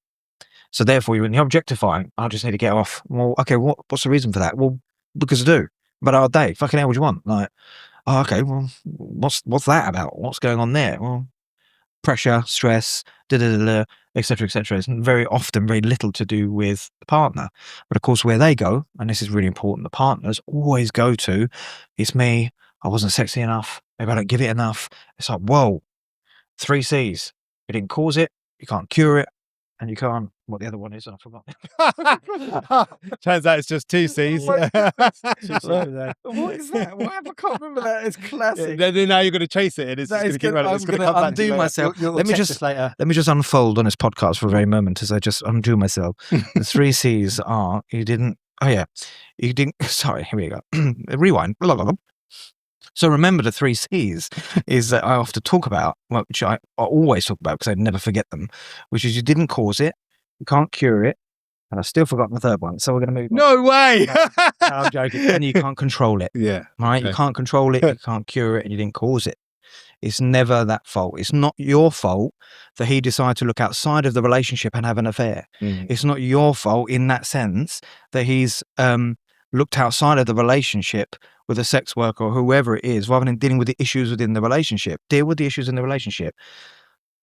So therefore you're objectifying. I just need to get off. Well, okay, what's the reason for that? Well, because I do. But hard day. Fucking hell, what do you want? Like, oh, okay, well, what's that about? What's going on there? Well, pressure, stress, etc., etc. It's very often very little to do with the partner. But of course, where they go, and this is really important, the partners always go to, it's me, I wasn't sexy enough, maybe I don't give it enough. It's like, whoa, 3 C's. You didn't cause it, you can't cure it, and you can't, what the other one is, I forgot. Turns out it's just 2 C's. What is that? Why I can't remember that? It's classic. Then now you're going to chase it, and it's just going to keep running. I'm going to undo myself. Let me just unfold on this podcast for a very moment as I just undo myself. The 3 C's are you didn't. Sorry, here we go. Rewind. Blah, blah, blah. So remember, the 3 C's is that I often talk about, which I always talk about because I never forget them, which is you didn't cause it, you can't cure it, and I've still forgotten the third one. So we're going to move on. No way! No, I'm joking. And you can't control it. Yeah. Right? Okay. You can't control it, you can't cure it, and you didn't cause it. It's never that fault. It's not your fault that he decided to look outside of the relationship and have an affair. It's not your fault in that sense that he's looked outside of the relationship with a sex worker or whoever it is, rather than dealing with the issues within the relationship. Deal with the issues in the relationship.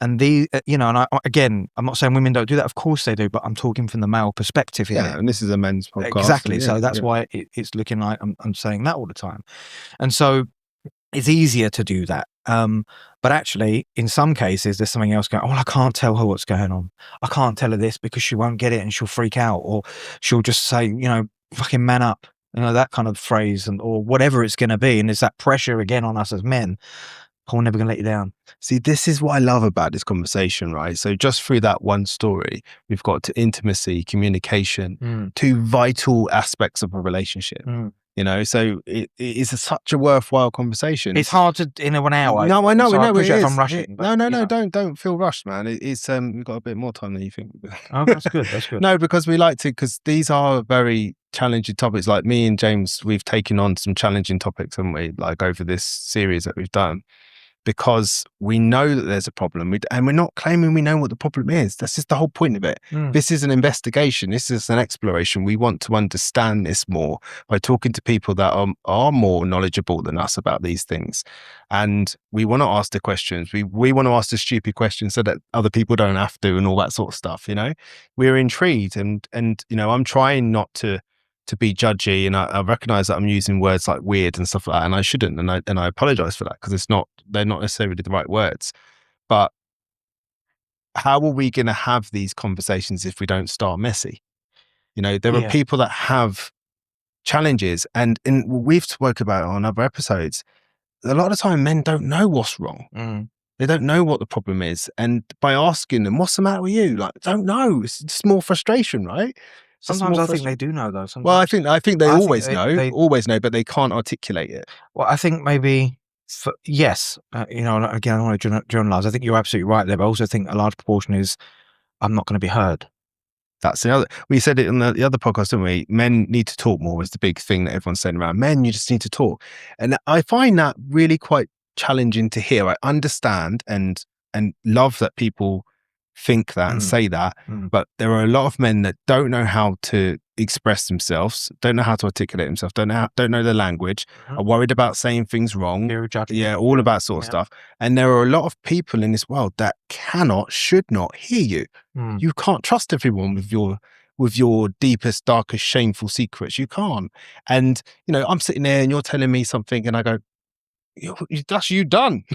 And I'm not saying women don't do that. Of course they do, but I'm talking from the male perspective here. Yeah, and this is a men's podcast. Exactly. So So that's why it's looking like I'm saying that all the time. And so it's easier to do that. But actually, in some cases, there's something else going. Oh, I can't tell her what's going on. I can't tell her this because she won't get it and she'll freak out, or she'll just say, fucking man up, that kind of phrase, or whatever it's going to be. And there's that pressure again on us as men. Oh, we're never going to let you down. See, this is what I love about this conversation, right? So just through that one story, we've got to intimacy, communication, two vital aspects of a relationship. So it is such a worthwhile conversation. It's hard to in 1 hour. No, I know, so I I know. appreciate It if is. I'm rushing. No, don't feel rushed, man. It's we've got a bit more time than you think. Oh, that's good. That's good. No, because we like to, because these are very challenging topics. Like me and James, we've taken on some challenging topics, haven't we? Like over this series that we've done. Because we know that there's a problem, and we're not claiming we know what the problem is. That's just the whole point of it. This is an investigation. This is an exploration. We want to understand this more by talking to people that are more knowledgeable than us about these things. And we want to ask the questions. We want to ask the stupid questions so that other people don't have to, and all that sort of stuff. We're intrigued, and I'm trying not to be judgy, and I recognize that I'm using words like weird and stuff like that, and I shouldn't, and I apologize for that, because they're not necessarily the right words. But how are we going to have these conversations if we don't start messy? There are people that have challenges, and we've spoke about it on other episodes. A lot of the time, men don't know what's wrong. They don't know what the problem is, and by asking them, "What's the matter with you?" Like, don't know. It's just more frustration, right? Sometimes I think they do know, though. Sometimes. Well, I think they always know, but they can't articulate it. Well, I think maybe, yes, again, I don't want to generalize. I think you're absolutely right there, but I also think a large proportion is, I'm not going to be heard. That's the other. We said it in the other podcast, didn't we? Men need to talk more is the big thing that everyone's saying around. Men, you just need to talk, and I find that really quite challenging to hear. I understand and love that people think that and say that, but there are a lot of men that don't know how to express themselves, don't know how to articulate themselves, don't know the language, are worried about saying things wrong, all of that sort of stuff. And there are a lot of people in this world that should not hear you. You can't trust everyone with your deepest, darkest, shameful secrets. You can't. And I'm sitting there and you're telling me something, and I go, that's you done.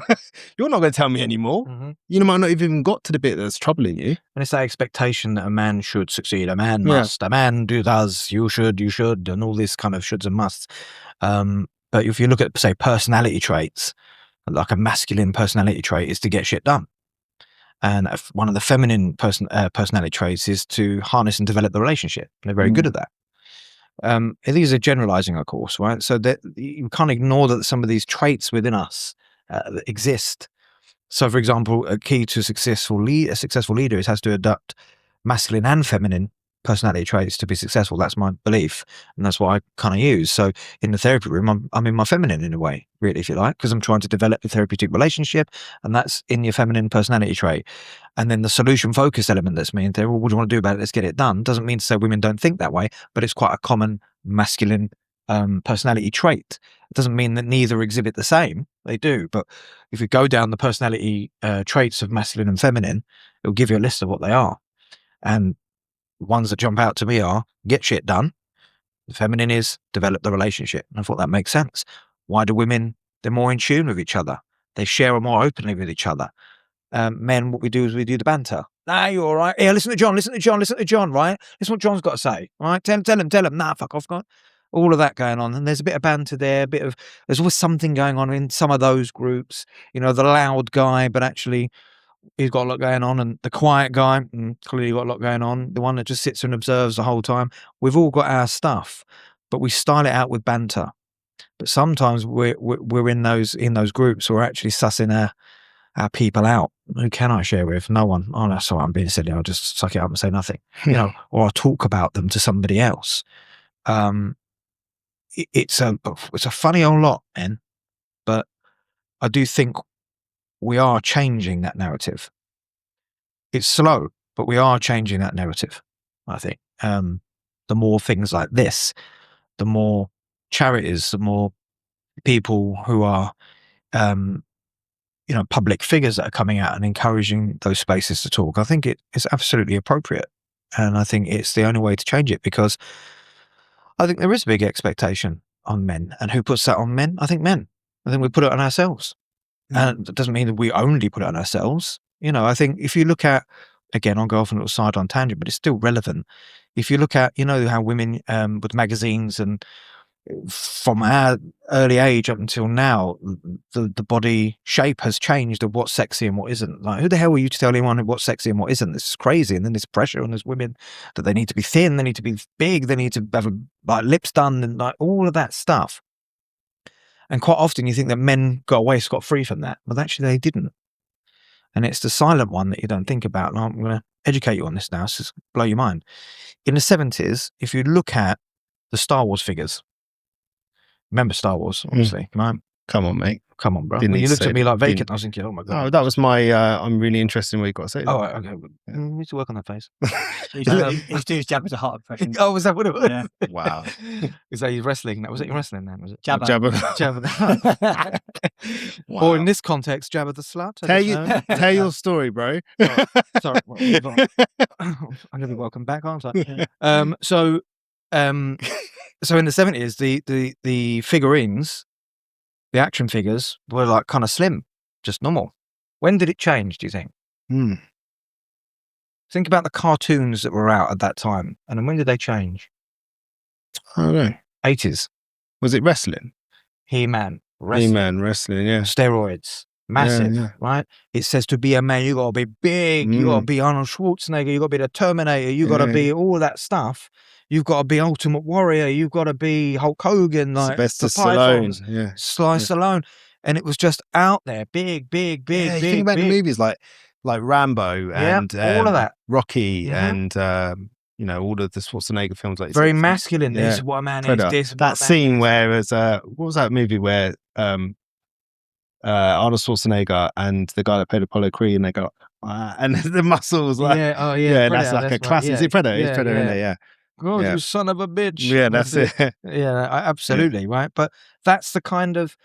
You're not going to tell me anymore. You might not have even got to the bit that's troubling you. And it's that expectation that a man should succeed. A man must. A man does. You should, and all this kind of shoulds and musts. But if you look at, say, personality traits, like a masculine personality trait is to get shit done. And one of the feminine personality traits is to harness and develop the relationship. They're very good at that. These are generalizing, of course, right? So that you can't ignore that some of these traits within us exist. So, for example, a key to a successful leader is has to adopt masculine and feminine personality traits to be successful. That's my belief, and that's what I kind of use. So, in the therapy room, I'm in my feminine in a way, really, if you like, because I'm trying to develop a therapeutic relationship, and that's in your feminine personality trait. And then the solution focused element that's me in there. Well, what do you want to do about it? Let's get it done. Doesn't mean to say women don't think that way, but it's quite a common masculine personality trait. It doesn't mean that neither exhibit the same. They do, but if you go down the personality traits of masculine and feminine, it'll give you a list of what they are. And ones that jump out to me are get shit done. The feminine is develop the relationship. And I thought that makes sense. Why do women? They're more in tune with each other. They share more openly with each other. Men, what we do is we do the banter. Nah, you're all right. Yeah, listen to John, right? Listen what John's got to say, right? Tell him. Nah, fuck off, God. All of that going on. And there's a bit of banter there, there's always something going on in some of those groups. The loud guy, but actually he's got a lot going on, and the quiet guy, clearly got a lot going on. The one that just sits and observes the whole time. We've all got our stuff, but we style it out with banter. But sometimes we're in those groups, we're actually sussing our people out. Who can I share with? No one. Oh, that's all right, I'm being silly. I'll just suck it up and say nothing. Or I'll talk about them to somebody else. It's a funny old lot, men. But I do think we are changing that narrative. It's slow, but we are changing that narrative, I think. The more things like this, the more charities, the more people who are, public figures that are coming out and encouraging those spaces to talk. I think it's absolutely appropriate. And I think it's the only way to change it, because I think there is a big expectation on men. And who puts that on men? I think men. and then we put it on ourselves. And it doesn't mean that we only put it on ourselves. You know, I think if you look at, again, I'll go off on a little sideline tangent, but it's still relevant. If you look at, you know, how women with magazines and from our early age up until now, the body shape has changed of what's sexy and what isn't. Like, who the hell are you to tell anyone what's sexy and what isn't? This is crazy. And then there's pressure on those women that they need to be thin, they need to be big, they need to have like lips done and like all of that stuff. And quite often you think that men got away scot-free from that, but actually they didn't. And it's the silent one that you don't think about. And I'm going to educate you on this now, so it's blow your mind. In the 70s, if you look at the Star Wars figures, remember Star Wars, obviously. Come on, mate. Come on, bro. Didn't When you need to looked say at me that. like vacant, Didn't- I was thinking, oh my God. Oh, that was my. I'm really interested in what you got to say. Oh, okay. We need to work on that face. He's doing his Jabba the Hutt impression. Oh, was that what it was? Yeah. Wow. Is that your wrestling? Was it your wrestling then? Was it? Jabba. Jabba the Wow. Or in this context, Jabba the slut? I don't know. Tell your story, bro. Sorry. Well, move on. I'm going to be welcome back, aren't I? So in the 70s, the figurines, the action figures were like kind of slim, just normal. When did it change, do you think? Think about the cartoons that were out at that time. And then when did they change? I don't know. 80s. Was it wrestling? He-Man. Wrestling. He-Man wrestling, yeah. Steroids. Massive, Yeah. right? It says to be a man, you got to be big. You got to be Arnold Schwarzenegger. You got to be the Terminator. You got to be all that stuff. You've got to be Ultimate Warrior. You've got to be Hulk Hogan. Like Sylvester the Pythons, Stallone. Yeah. Sly Stallone. And it was just out there. Big, Yeah, big, you think about the movies like Rambo and all of that. Rocky Mhm. and you know, all of the Schwarzenegger films. Like Very masculine. This Yeah. is what a man Predator. is. This is That what a man scene is. where as what was that movie where Arnold Schwarzenegger and the guy that played Apollo Creed and they go and the muscles like Predator, that's like a right. classic. Is it Predator? It's Predator in there, yeah. God, Yeah. you son of a bitch. Yeah, that's it. Absolutely, right? But that's the kind of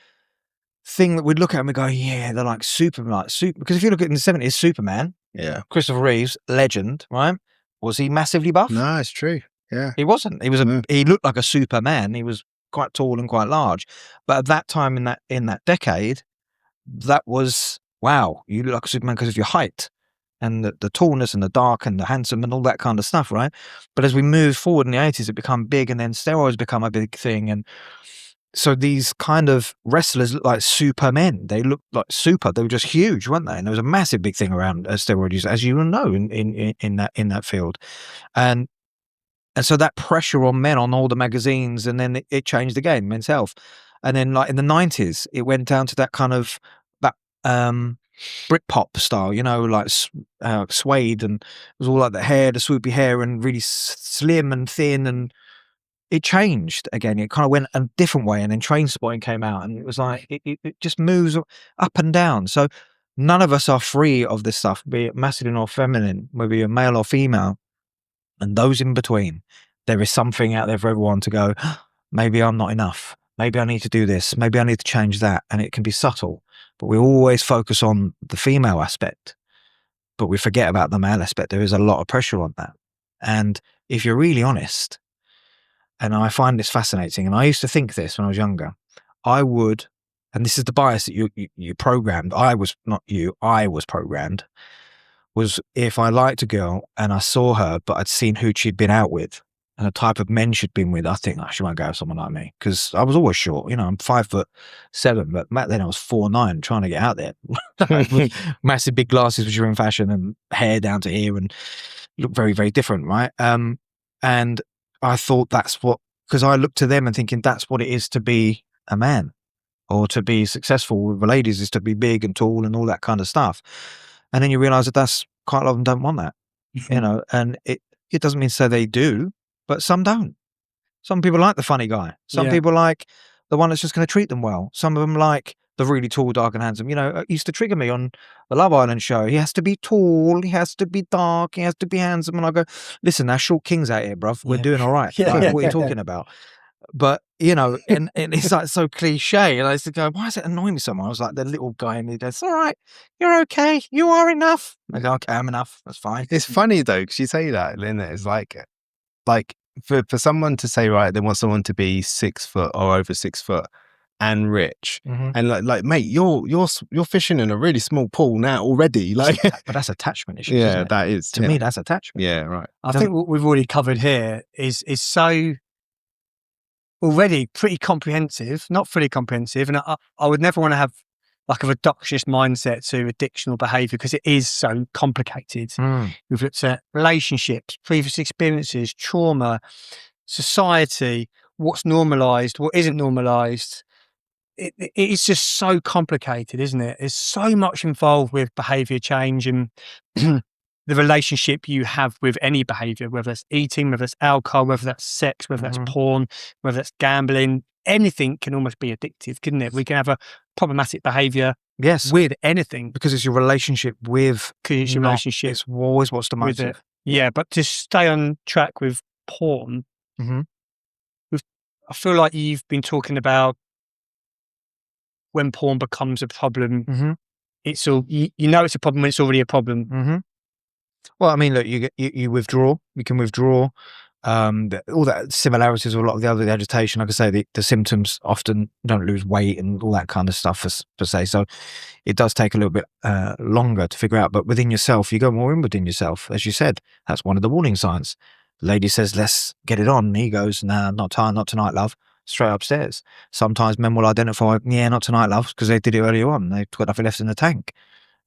thing that we'd look at and we go, yeah, they're like super. Because if you look at in the 70s, Superman, Yeah. Christopher Reeves, legend, right? Was he massively buff? No, it's true. Yeah. He wasn't. He was No. he looked like a Superman. He was quite tall and quite large. But at that time in that decade, that was, wow, you look like a Superman because of your height and the tallness and the dark and the handsome and all that kind of stuff, right? But as we move forward in the 80s, it became big and then steroids become a big thing. And so these kind of wrestlers look like supermen. They looked like super. They were just huge, weren't they? And there was a massive big thing around steroid use, as you will know, in that field. And so that pressure on men on all the magazines, and then it changed again, Men's Health. And then like in the 90s, it went down to that kind of that Britpop style, you know, like suede, and it was all like the hair, the swoopy hair, and really slim and thin, and it changed again. It kind of went a different way, and then Train Spotting came out, and it was like it just moves up and down. So none of us are free of this stuff, be it masculine or feminine, whether you're male or female, and those in between. There is something out there for everyone to go, maybe I'm not enough. Maybe I need to do this. Maybe I need to change that. And it can be subtle, but we always focus on the female aspect, but we forget about the male aspect. There is a lot of pressure on that. And if you're really honest, and I find this fascinating, and I used to think this when I was younger, I would, and this is the bias that you programmed. I was programmed, was if I liked a girl and I saw her, but I'd seen who she'd been out with and the type of men she'd been with, I think, she won't go with someone like me. Because I was always short, you know, I'm 5'7", but back then I was 4'9", trying to get out there. With massive big glasses, which are in fashion, and hair down to here, and look very, very different, right? And I thought that's what, because I looked to them and thinking that's what it is to be a man, or to be successful with the ladies is to be big and tall and all that kind of stuff. And then you realize that that's quite a lot of them don't want that, you know, and it doesn't mean to say they do, but some don't. Some people like the funny guy. Some people like the one that's just going to treat them well. Some of them like the really tall, dark and handsome. You know, it used to trigger me on the Love Island show. He has to be tall. He has to be dark. He has to be handsome. And I go, listen, there's short kings out here, bruv. We're doing all right. Like, what are you talking about? But, you know, and it's like so cliche. And I used to go, why does it annoy me so much? I was like the little guy, and he goes, all right, you're okay. You are enough. I go, okay, I'm enough. That's fine. It's funny though, because you say that, Lynn, it's like for someone to say, right, they want someone to be 6 foot or over 6 foot, and rich. Mhm. And like, mate, you're fishing in a really small pool now already. Like, But that's attachment issues, isn't yeah, it? that is To me, that's attachment. yeah, right. I think what we've already covered here is so already pretty comprehensive, not fully comprehensive. And I would never want to have like a reductionist mindset to addictional behavior because it is so complicated. Mm. We've looked at relationships, previous experiences, trauma, society, what's normalized, what isn't normalized. It's just so complicated, isn't it? There's so much involved with behavior change and the relationship you have with any behavior, whether that's eating, whether that's alcohol, whether that's sex, whether that's porn, whether that's gambling. Anything can almost be addictive, couldn't it? We can have a problematic behavior Yes, with anything because it's your relationship with. because it's your not- relationship It's always what's the with it. motive. Yeah, but to stay on track with porn, Mhm. I feel like you've been talking about when porn becomes a problem. Mhm. It's all you know it's a problem when it's already a problem. Mm-hmm. Well, I mean, look, you withdraw. You can withdraw. All that similarities with a lot of the other agitation. Like I say, the symptoms often don't lose weight and all that kind of stuff per se. So it does take a little bit longer to figure out. But within yourself, you go more in within yourself. As you said, that's one of the warning signs. The lady says, "Let's get it on." And he goes, "Nah, not tonight, love." Straight upstairs. Sometimes men will identify, "Yeah, not tonight, love," because they did it earlier on. They've got nothing left in the tank.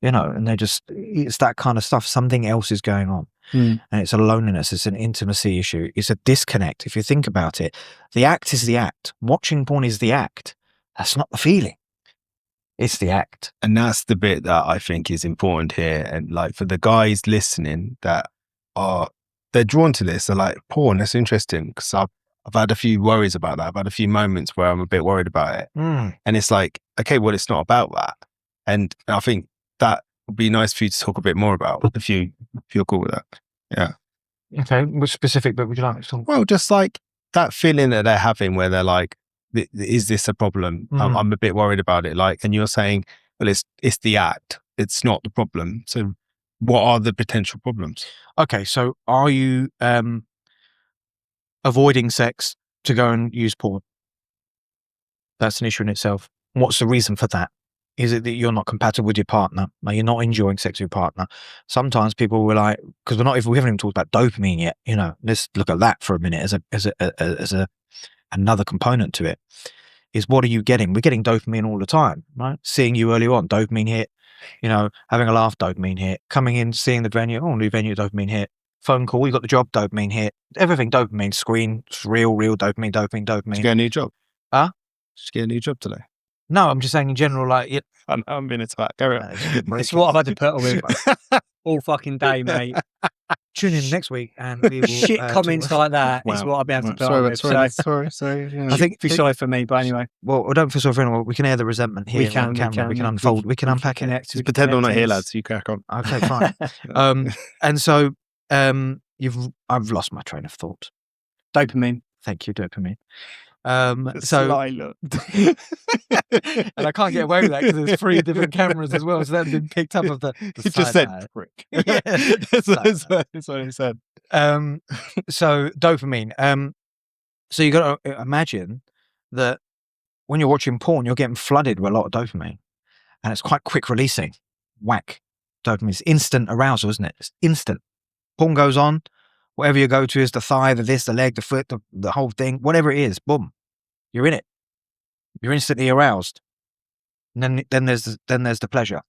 And it's that kind of stuff. Something else is going on. And it's a loneliness. It's an intimacy issue. It's a disconnect. If you think about it, the act is the act. Watching porn is the act. That's not the feeling. It's the act. And that's the bit that I think is important here. And like for the guys listening that they're drawn to this, they're like, porn, that's interesting. Because I've had a few worries about that. I've had a few moments where I'm a bit worried about it. And it's like, okay, well, it's not about that. And I think that would be nice for you to talk a bit more about if you're cool with that. Yeah. Okay. Which specific bit would you like to talk? Well, just like that feeling that they're having where they're like, is this a problem? I'm a bit worried about it. Like, and you're saying, well, it's the act. It's not the problem. So what are the potential problems? Okay. So are you avoiding sex to go and use porn? That's an issue in itself. What's the reason for that? Is it that you're not compatible with your partner? Are you not enjoying sex with your partner? Sometimes people were like, because we haven't even talked about dopamine yet. Let's look at that for a minute as another component to it. Is what are you getting? We're getting dopamine all the time, right? Seeing you earlier on, dopamine hit. Having a laugh, dopamine hit. Coming in, seeing the venue, new venue, dopamine hit. Phone call, you got the job, dopamine hit. Everything, dopamine. Screen, real, dopamine. Did you get a new job? Huh? Did you get a new job today? No, I'm just saying in general, like I'm being attacked. Carry on. It's what I've had to put up with all fucking day, mate. Tune in next week and we will Shit comments like that is Wow. what I've been able to put up with. Sorry. Yeah. I think Feel sorry for me, but anyway. Well, I don't feel sorry for anyone. We can air the resentment here. We can on camera. We can unfold. We can unpack it. connect. Just pretend I'm not here, lads. You crack on. Okay, fine. And so I've lost my train of thought. Dopamine. Thank you, dopamine. Sly look. And I can't get away with that because there's 3 different cameras as well, so that's been picked up of the He just said side prick. Yeah. That's what he said. So dopamine. So you got to imagine that when you're watching porn, you're getting flooded with a lot of dopamine, and it's quite quick releasing. Whack, dopamine. It's instant arousal, isn't it? It's instant. Porn goes on. Whatever you go to is the thigh, the this, the leg, the foot, the whole thing, whatever it is, boom, you're in it. You're instantly aroused. And then there's the pleasure.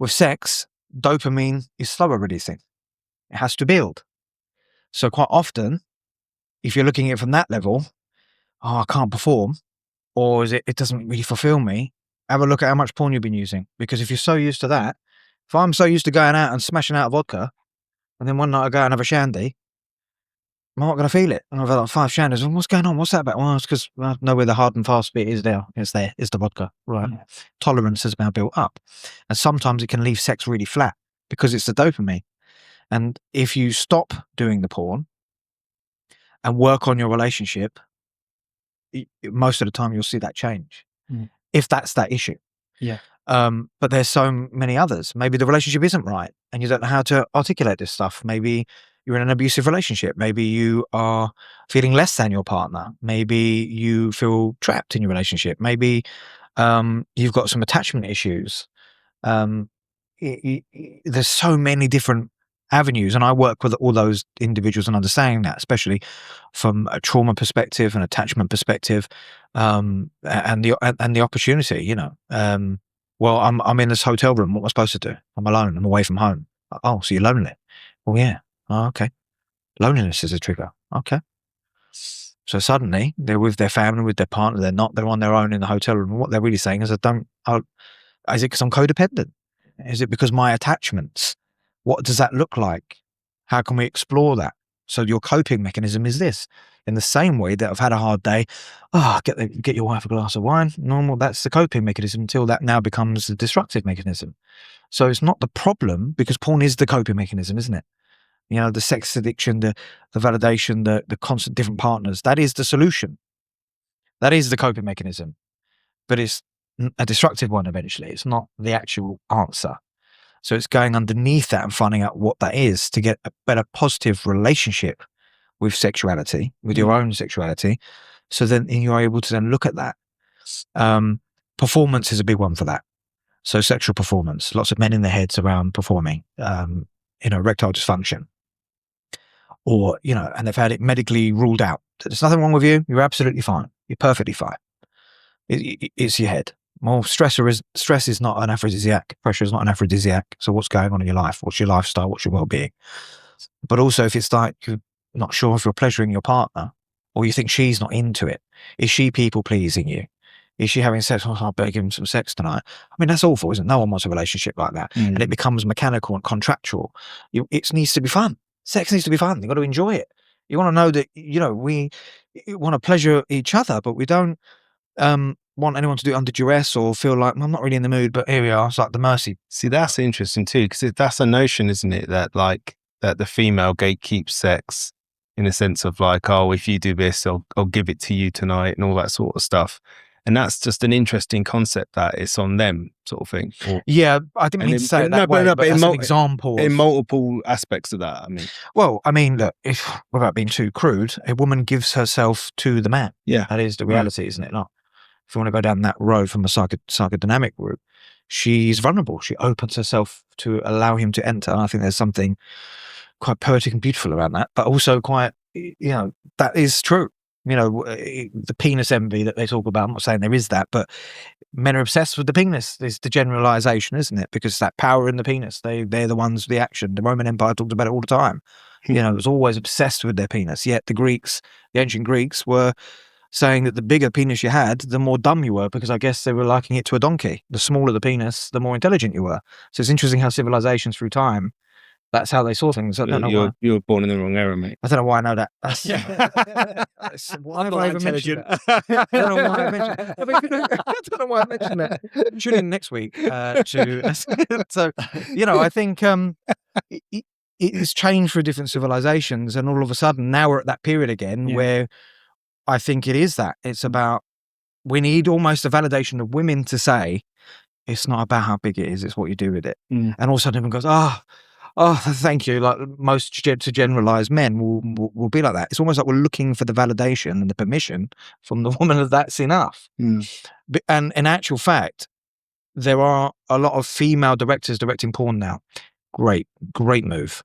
With sex, dopamine is slower releasing. It has to build. So quite often, if you're looking at it from that level, I can't perform, or is it doesn't really fulfill me, have a look at how much porn you've been using. Because if you're so used to that, if I'm so used to going out and smashing out vodka, and then one night I go out and have a shandy, I'm not going to feel it. And I've had like 5 shandies. What's going on? What's that about? Well, it's because I know where the hard and fast bit is there. It's there. It's the vodka. Right. Yeah. Tolerance has now built up. And sometimes it can leave sex really flat because it's the dopamine. And if you stop doing the porn and work on your relationship, most of the time you'll see that change. If that's that issue. Yeah. But there's so many others. Maybe the relationship isn't right and you don't know how to articulate this stuff. Maybe you're in an abusive relationship. Maybe you are feeling less than your partner. Maybe you feel trapped in your relationship. Maybe you've got some attachment issues. There's so many different avenues, and I work with all those individuals and understanding that, especially from a trauma perspective, an attachment perspective, and the opportunity. You know, well, I'm in this hotel room. What am I supposed to do? I'm alone. I'm away from home. Oh, so you're lonely? Well, yeah. Oh, okay. Loneliness is a trigger. Okay. So suddenly they're with their family, with their partner. They're not. They're on their own in the hotel room. And what they're really saying is, is it because I'm codependent? Is it because my attachments? What does that look like? How can we explore that? So your coping mechanism is this. In the same way that I've had a hard day, get your wife a glass of wine. Normal. That's the coping mechanism until that now becomes the destructive mechanism. So it's not the problem, because porn is the coping mechanism, isn't it? You know, the sex addiction, the validation, the constant different partners. That is the solution. That is the coping mechanism. But it's a destructive one eventually. It's not the actual answer. So it's going underneath that and finding out what that is to get a better positive relationship with sexuality, with your own sexuality. So then you're able to then look at that. Performance is a big one for that. So sexual performance, lots of men in their heads around performing, erectile dysfunction. Or, and they've had it medically ruled out. There's nothing wrong with you. You're absolutely fine. You're perfectly fine. It's your head. Well, stress is not an aphrodisiac. Pressure is not an aphrodisiac. So what's going on in your life? What's your lifestyle? What's your well-being? But also, if it's like you're not sure if you're pleasuring your partner, or you think she's not into it, is she people pleasing you? Is she having sex? Oh, I'll better give him some sex tonight. I mean, that's awful, isn't it? No one wants a relationship like that. And it becomes mechanical and contractual. It needs to be fun. Sex needs to be fun. You've got to enjoy it. You want to know that, we want to pleasure each other, but we don't want anyone to do it under duress or feel like, well, I'm not really in the mood, but here we are. It's like the mercy. See, that's interesting too, because that's a notion, isn't it? That the female gatekeeps sex in a sense of like, oh, if you do this, I'll give it to you tonight and all that sort of stuff. And that's just an interesting concept, that it's on them sort of thing. Yeah, I didn't mean to say it that way, but that's an example. In multiple aspects of that, I mean. Well, I mean, look, without being too crude, a woman gives herself to the man. Yeah. That is the reality, isn't it? Not. If you want to go down that road from a psychodynamic route, she's vulnerable. She opens herself to allow him to enter. And I think there's something quite poetic and beautiful around that, but also quite, that is true. The penis envy that they talk about, I'm not saying there is that, but men are obsessed with the penis. It's the generalization, isn't it? Because that power in the penis, they're the ones with the action. The Roman Empire talked about it all the time. It was always obsessed with their penis. Yet the ancient Greeks were saying that the bigger penis you had, the more dumb you were, because I guess they were liking it to a donkey. The smaller the penis, the more intelligent you were. So it's interesting how civilizations through time, that's how they saw things. I don't know why. You were born in the wrong era, mate. I don't know why I know that. Why have I ever mentioned that? I don't know why I mentioned that. I don't know why I mentioned that. Tune in next week So, I think it's changed for different civilizations, and all of a sudden now we're at that period again where I think it is that. It's about, we need almost a validation of women to say, it's not about how big it is, it's what you do with it. And all of a sudden everyone goes, oh, thank you. Like most to generalize men will be like that. It's almost like we're looking for the validation and the permission from the woman that that's enough. And in actual fact, there are a lot of female directors directing porn now. Great move.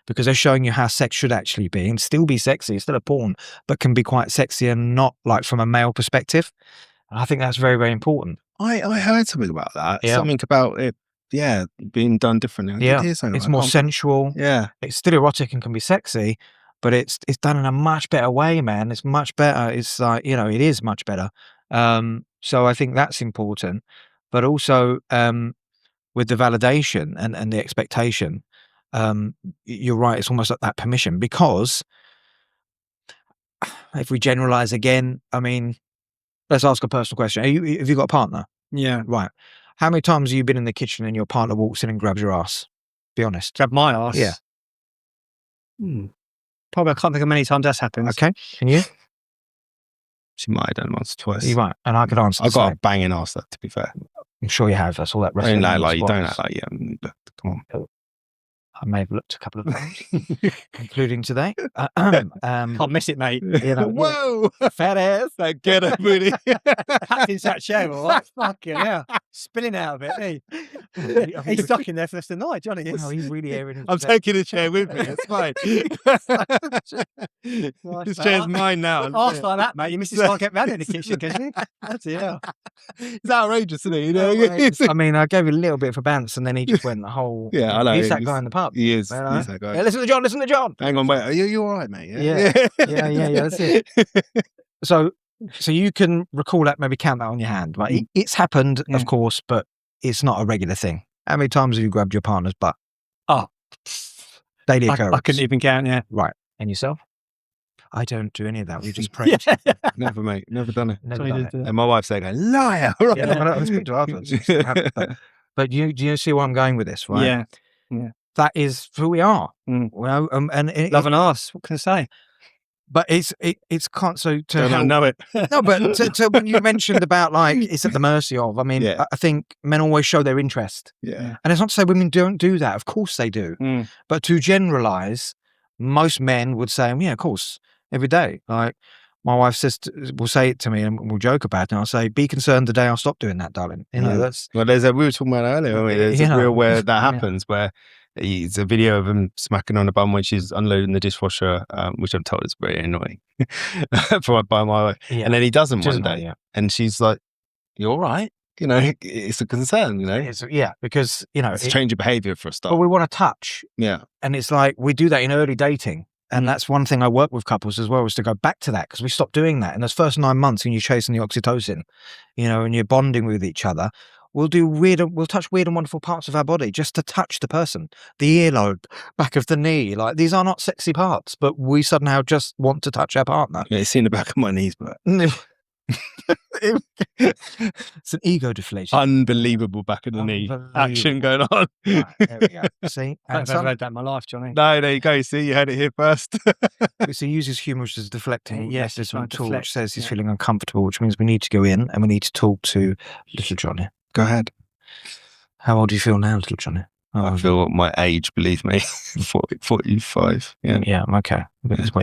Because they're showing you how sex should actually be and still be sexy. It's still a porn, but can be quite sexy and not like from a male perspective. And I think that's very, very important. I heard something about that. Yeah. Something about it, being done differently. It's more sensual. Yeah. It's still erotic and can be sexy, but it's done in a much better way, man. It's much better. It's like, it is much better. So I think that's important. But also with the validation and the expectation, you're right, it's almost like that permission, because if we generalize again, I mean, let's ask a personal question. Have you got a partner? Yeah. Right. How many times have you been in the kitchen and your partner walks in and grabs your ass? Be honest. Grab my ass? Yeah. Probably, I can't think of many times that's happened. Okay. Can you? She might have done once or twice. You might. And I could answer. I've got a banging ass, that, to be fair. I'm sure you have. That's all that wrestling. You don't act like, come on. I may have looked a couple of times, including today. Can't miss it, mate. You know, Whoa, fat ass. like, get up, Moody. Packed into that chair, all right? Fucking hell. Spinning out of it, He's stuck in there for the rest of the night, Johnny. No, he's really airing his I'm chest. taking a chair with me. It's fine. This chair's mine now. Arse like that, mate. Your missus can't get round in the kitchen, can she? That's it, yeah. It's outrageous, isn't it? You know? I mean, I gave a little bit of a bounce, and then he just went the whole. Yeah, I know. He's that guy in the pub. He is. You know? He's that guy. Yeah, listen to John. Listen to John. Hang on, wait. Are you all right, mate? Yeah. Yeah. That's it. So you can recall that, maybe count that on your hand, right? It's happened, Yeah. of course, but it's not a regular thing. How many times have you grabbed your partner's butt? Oh, Daily occurrence. I couldn't even count, yeah. Right. And yourself? I don't do any of that. We just pray. Never, mate. Never done it. Never So done you it. did, And my wife's saying, liar. Right? Yeah, I speak to afterwards. But do you see where I'm going with this, right? Yeah. That is who we are. Mm. You know, and Love and arse. What can I say? but it's can't so to Don't help, know it. no, but to when you mentioned about like it's at the mercy of. I mean, Yeah. I think men always show their interest, Yeah. and it's not to say women don't do that. Of course they do, Mm. but to generalize, most men would say, yeah, of course, every day. Like my wife will say it to me, and we'll joke about it. And I'll say, "Be concerned the day I stop doing that, darling." You know, Yeah. that's Well, we were talking about it earlier. There's You a know, real where that yeah. happens, where it's a video of him smacking on the bum when she's unloading the dishwasher, which I'm told is very annoying by my wife. yeah. And then he doesn't Just one not day, yet. and she's like, "You all right?" You know, it's a concern. You know, Yeah, because you know, it's a change of behaviour for a start. but we want to touch. Yeah, And it's like we do that in early dating. And that's one thing I work with couples as well, is to go back to that, because we stopped doing that. In those first 9 months when you're chasing the oxytocin, you know, and you're bonding with each other, we'll touch weird and wonderful parts of our body just to touch the person. The earlobe, back of the knee. Like, these are not sexy parts, but we somehow just want to touch our partner. yeah, it's in the back of my knees, but It's an ego deflation. unbelievable back of the knee action going on. Right, there we go. See? I've And never heard that in my life, Johnny. No, there you go. See, you heard it here first. so he uses humour as a deflecting Yes, message trying on to tool, deflect, which says he's yeah. feeling uncomfortable, which means we need to go in and we need to talk to little Johnny. Go ahead. How old do you feel now, little Johnny? I feel my age, believe me, 45. Yeah. Yeah, okay.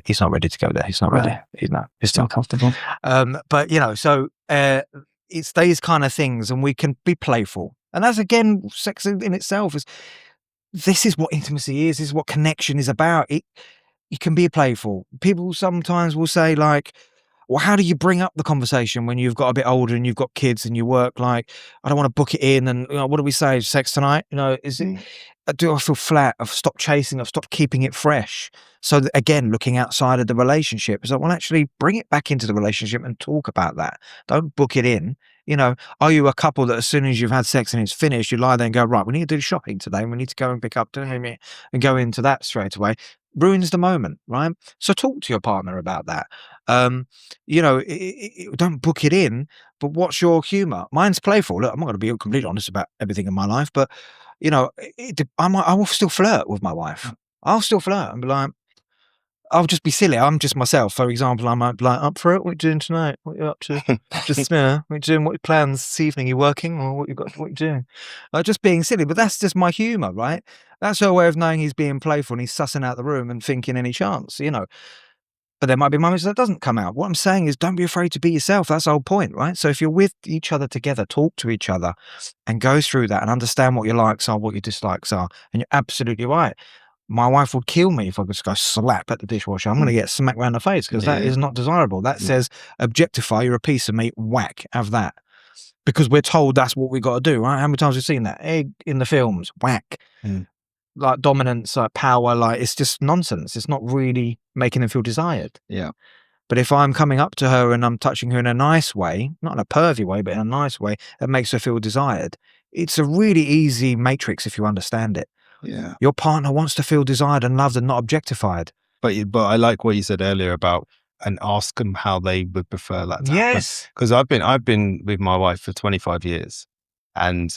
He's not ready to go there. He's not ready. Right. He's not. It's still comfortable. But you know, so it's these kind of things, and we can be playful. And that's, again, sex in itself this is what intimacy is. This is what connection is about. You can be playful. People sometimes will say, like, well, how do you bring up the conversation when you've got a bit older and you've got kids and you work? Like, I don't want to book it in, and you know, what do we say? Sex tonight? You know, is it? Do I feel flat? I've stopped chasing. I've stopped keeping it fresh. So that, again, looking outside of the relationship is like, well, actually bring it back into the relationship and talk about that. Don't book it in. You know, are you a couple that as soon as you've had sex and it's finished, you lie there and go, right, we need to do shopping today. And we need to go and pick up and go into that straight away. Ruins the moment, right? So talk to your partner about that. You know, don't book it in, but what's your humor? Mine's playful. Look, I'm not going to be completely honest about everything in my life, but you know, I will still flirt with my wife. I'll still flirt and be like, I'll just be silly. I'm just myself. For example, I might be like, up for it? What are you doing tonight? What are you up to? Just, what are you doing? What are your plans this evening? You working, or what are you doing? Just being silly, but that's just my humour, right? That's her way of knowing he's being playful and he's sussing out the room and thinking any chance, you know. But there might be moments that doesn't come out. What I'm saying is, don't be afraid to be yourself. That's the whole point, right? So if you're with each other together, talk to each other and go through that and understand what your likes are, what your dislikes are. And you're absolutely right. My wife would kill me if I could just go slap at the dishwasher. I'm going to get smacked around the face, because that is not desirable. That says objectify, you're a piece of meat, whack, have that. Because we're told that's what we got to do, right? How many times have we seen that? Egg in the films, whack. Like dominance, like power, like it's just nonsense. It's not really making them feel desired. Yeah. But if I'm coming up to her and I'm touching her in a nice way, not in a pervy way, but in a nice way that makes her feel desired, it's a really easy matrix if you understand it. Yeah. Your partner wants to feel desired and loved and not objectified. But I like what you said earlier about, and ask them how they would prefer that to happen. Yes. Because I've been with my wife for 25 years, and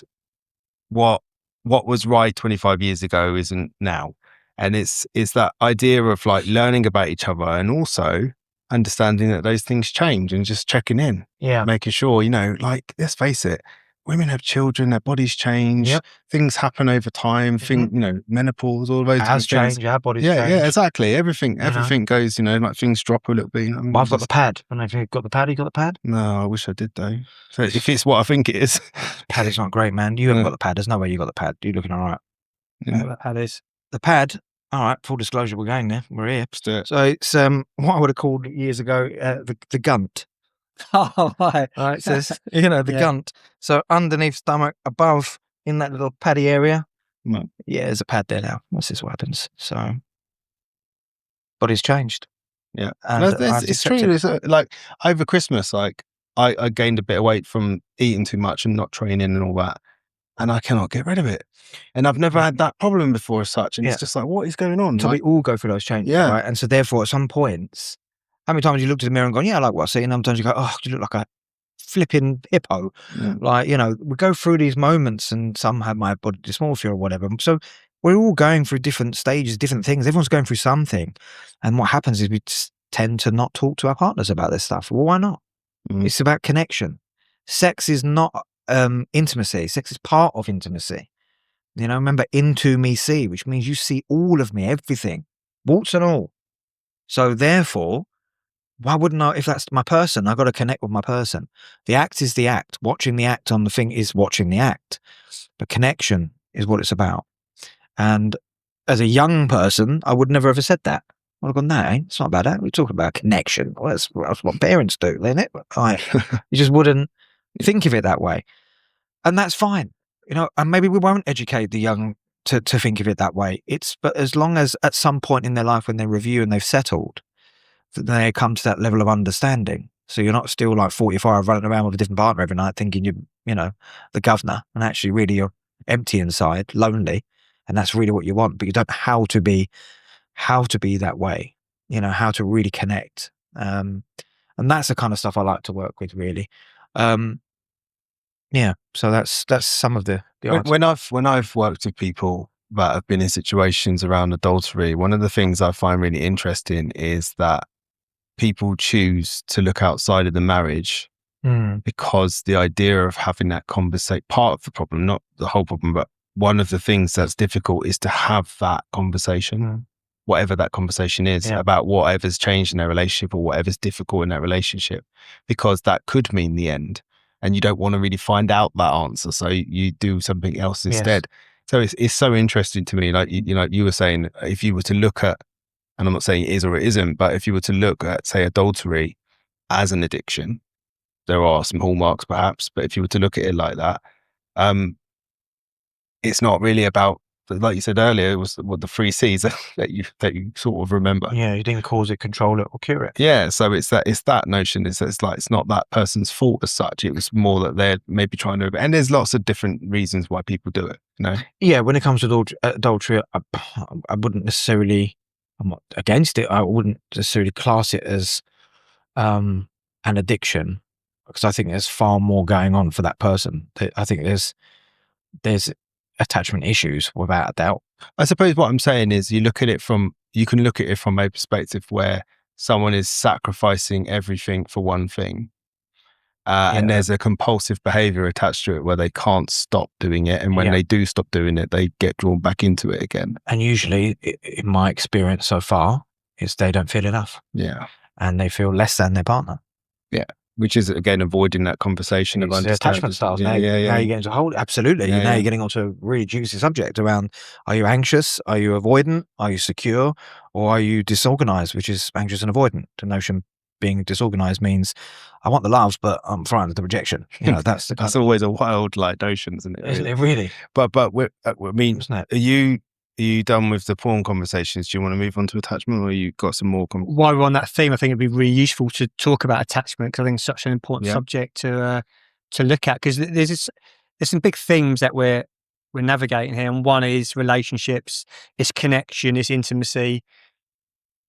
what was right 25 years ago isn't now. And it's that idea of like learning about each other, and also understanding that those things change, and just checking in, Yeah. making sure, you know, like, let's face it, women have children, their bodies change, Yep. things happen over time, menopause, all those Has different things. changed, our body's Yeah, changed. exactly. Everything know? goes, like things drop a little bit. I mean, Well, I've got the pad. I don't know if you've got the pad. You got the pad? No, I wish I did though. So if it's what I think it is. Pad is not great, man. You haven't got the pad. There's no way you got the pad. You're looking all right. That is. The pad. All right. Full disclosure, we're going there. We're here. Let's do it. So it's what I would have called years ago the gunt. Oh, right. Right. So it's, the gunt. So underneath stomach, above in that little paddy area. Right. Yeah, there's a pad there now. That's just what happens. So body's changed. Yeah, And no, I have to it's accept true. it. It's like over Christmas, like I gained a bit of weight from eating too much and not training and all that, and I cannot get rid of it. And I've never had that problem before as such. And it's just like, what is going on? So Like, we all go through those changes, right? And so therefore, at some points, how many times you looked in the mirror and gone, yeah, I like what I see, and sometimes you go, oh, you look like a flipping hippo. Like, we go through these moments, and some have my body dysmorphia or whatever. So we're all going through different stages, different things. Everyone's going through something. And what happens is we just tend to not talk to our partners about this stuff. Well, why not? It's about connection. Sex is not intimacy. Sex is part of intimacy. Remember, into me see, which means you see all of me, everything, warts and all. So therefore, why wouldn't I, if that's my person, I've got to connect with my person. The act is the act. Watching the act on the thing is watching the act. But connection is what it's about. And as a young person, I would never have said that. I'd have gone, no, it's not about that. We're talking about connection. Well, that's what parents do, isn't it? You just wouldn't think of it that way. And that's fine. And maybe we won't educate the young to think of it that way. But as long as at some point in their life when they review and they've settled, that they come to that level of understanding. So you're not still like 45 running around with a different partner every night thinking you're, the governor, and actually really you're empty inside, lonely, and that's really what you want. But you don't know how to be that way, how to really connect. And that's the kind of stuff I like to work with, really. Yeah, so that's some of the when I've worked with people that have been in situations around adultery, one of the things I find really interesting is that people choose to look outside of the marriage because the idea of having that conversation, part of the problem, not the whole problem, but one of the things that's difficult is to have that conversation, whatever that conversation is, about whatever's changed in their relationship or whatever's difficult in that relationship, because that could mean the end. And you don't want to really find out that answer, so you do something else instead. So it's so interesting to me, like you were saying, if you were to look at, and I'm not saying it is or it isn't, but if you were to look at, say, adultery as an addiction, there are some hallmarks perhaps, but if you were to look at it like that, it's not really about, like you said earlier, it was what the 3 C's that you sort of remember. Yeah, you didn't cause it, control it, or cure it. Yeah, so it's that notion. It's like it's not that person's fault as such. It was more that they're maybe trying to, and there's lots of different reasons why people do it. Yeah, when it comes to adultery, I wouldn't necessarily. I'm not against it. I wouldn't necessarily class it as an addiction, because I think there's far more going on for that person. I think there's attachment issues without a doubt. I suppose what I'm saying is you can look at it from a perspective where someone is sacrificing everything for one thing. And there's a compulsive behavior attached to it where they can't stop doing it. And when they do stop doing it, they get drawn back into it again. And usually, in my experience so far, is they don't feel enough. Yeah. And they feel less than their partner. Yeah. Which is, again, avoiding that conversation of attachment styles. Now you're getting into absolutely. Now you're getting onto a really juicy subject around: are you anxious? Are you avoidant? Are you secure? Or are you disorganized? Which is anxious and avoidant. The notion being disorganized means I want the love, but I'm frightened of the rejection. That's always a wild notion, isn't it? Isn't it really? But I mean, are you done with the porn conversations? Do you want to move on to attachment, or you got some more? While we're on that theme, I think it'd be really useful to talk about attachment, because I think it's such an important subject to look at, because there's some big themes that we're navigating here, and one is relationships, it's connection, it's intimacy.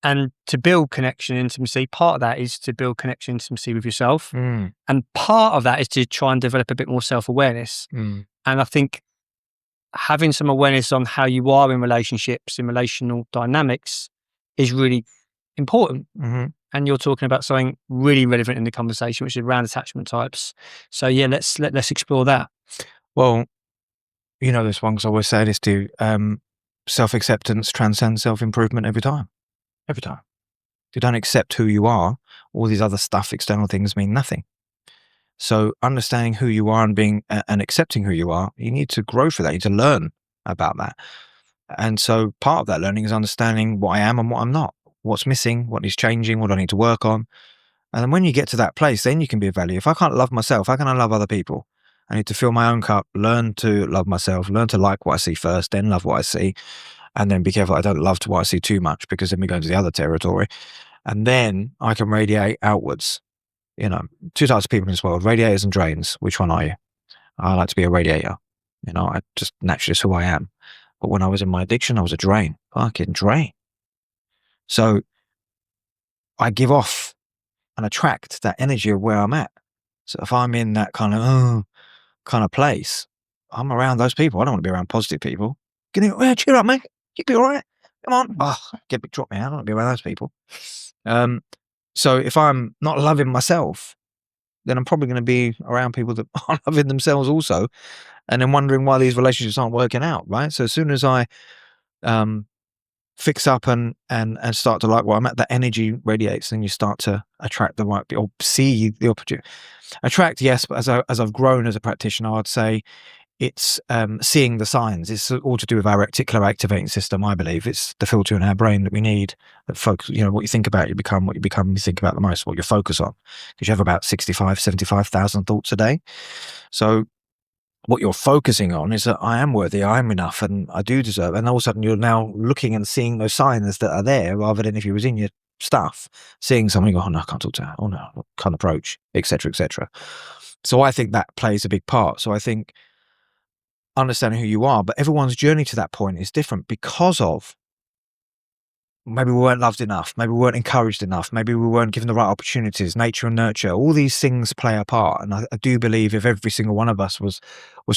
And to build connection and intimacy, part of that is to build connection and intimacy with yourself. And part of that is to try and develop a bit more self-awareness. And I think having some awareness on how you are in relationships, in relational dynamics, is really important. And you're talking about something really relevant in the conversation, which is around attachment types. So let's explore that. Well, you know this one because I always say this to you. Self-acceptance transcends self-improvement every time. Every time. If you don't accept who you are, all these other stuff, external things mean nothing. So understanding who you are and being and accepting who you are, you need to grow for that. You need to learn about that. And so part of that learning is understanding what I am and what I'm not, what's missing, what is changing, what I need to work on. And then when you get to that place, then you can be of value. If I can't love myself, how can I love other people? I need to fill my own cup, learn to love myself, learn to like what I see first, then love what I see, and then be careful I don't love to what I see too much, because then we go into the other territory. And then I can radiate outwards. You know, two types of people in this world, radiators and drains. Which one are you? I like to be a radiator. You know, I just naturally is who I am. But when I was in my addiction, I was a drain. Fucking drain. So I give off and attract that energy of where I'm at. So if I'm in that kind of place, I'm around those people. I don't want to be around positive people. Cheer up, mate. You'll be all right. Come on. Drop me out. I don't want to be around those people. So if I'm not loving myself, then I'm probably going to be around people that aren't loving themselves also, and then wondering why these relationships aren't working out, right? So as soon as I fix up and start to like where I'm at, that energy radiates, and you start to attract the right people, or see the opportunity. Attract, yes, but as I've grown as a practitioner, I'd say it's seeing the signs. It's all to do with our reticular activating system, I believe. It's the filter in our brain that we need, that focus, you know, what you think about, you become. What you become, you think about the most, what you focus on. Because you have about 75,000 thoughts a day. So what you're focusing on is that I am worthy, I am enough, and I do deserve. And all of a sudden you're now looking and seeing those signs that are there, rather than if you was in your stuff, seeing something, go, oh no, I can't talk to her, oh no, I can't approach, etc., etc. So I think that plays a big part. So I think understanding who you are, but everyone's journey to that point is different, because of maybe we weren't loved enough, maybe we weren't encouraged enough, maybe we weren't given the right opportunities, nature and nurture. All these things play a part. And I do believe if every single one of us was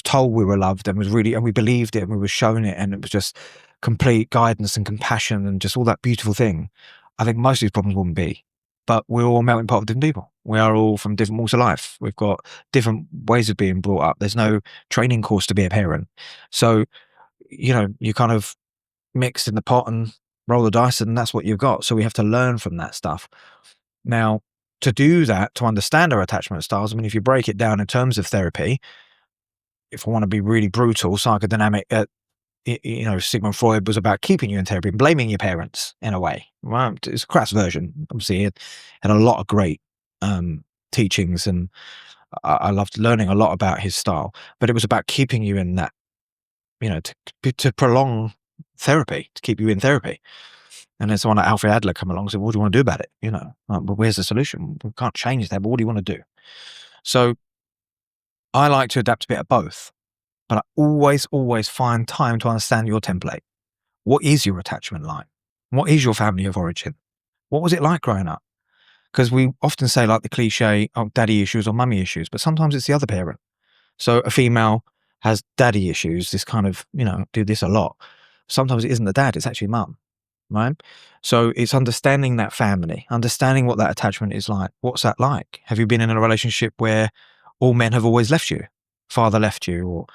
told we were loved and we believed it and we were shown it, and it was just complete guidance and compassion and just all that beautiful thing, I think most of these problems wouldn't be. But we're all a melting pot of different people. We are all from different walks of life. We've got different ways of being brought up. There's no training course to be a parent. So, you know, you kind of mixed in the pot and roll the dice, and that's what you've got. So we have to learn from that stuff. Now, to do that, to understand our attachment styles, I mean, if you break it down in terms of therapy, if I want to be really brutal, psychodynamic, you know, Sigmund Freud was about keeping you in therapy and blaming your parents in a way. Right? It's a crass version. Obviously, it had a lot of great teachings, and I loved learning a lot about his style. But it was about keeping you in that, you know, to prolong therapy, to keep you in therapy. And then someone like Alfred Adler come along and said, what do you want to do about it? You know, well, where's the solution? We can't change that, but what do you want to do? So I like to adapt a bit of both, but I always find time to understand your template. What is your attachment like? What is your family of origin? What was it like growing up? Because we often say, like the cliche, oh, daddy issues or mummy issues, but sometimes it's the other parent. So a female has daddy issues, this kind of, you know, do this a lot. Sometimes it isn't the dad, it's actually mum, right? So it's understanding that family, understanding what that attachment is like. What's that like? Have you been in a relationship where all men have always left you? Father left you, or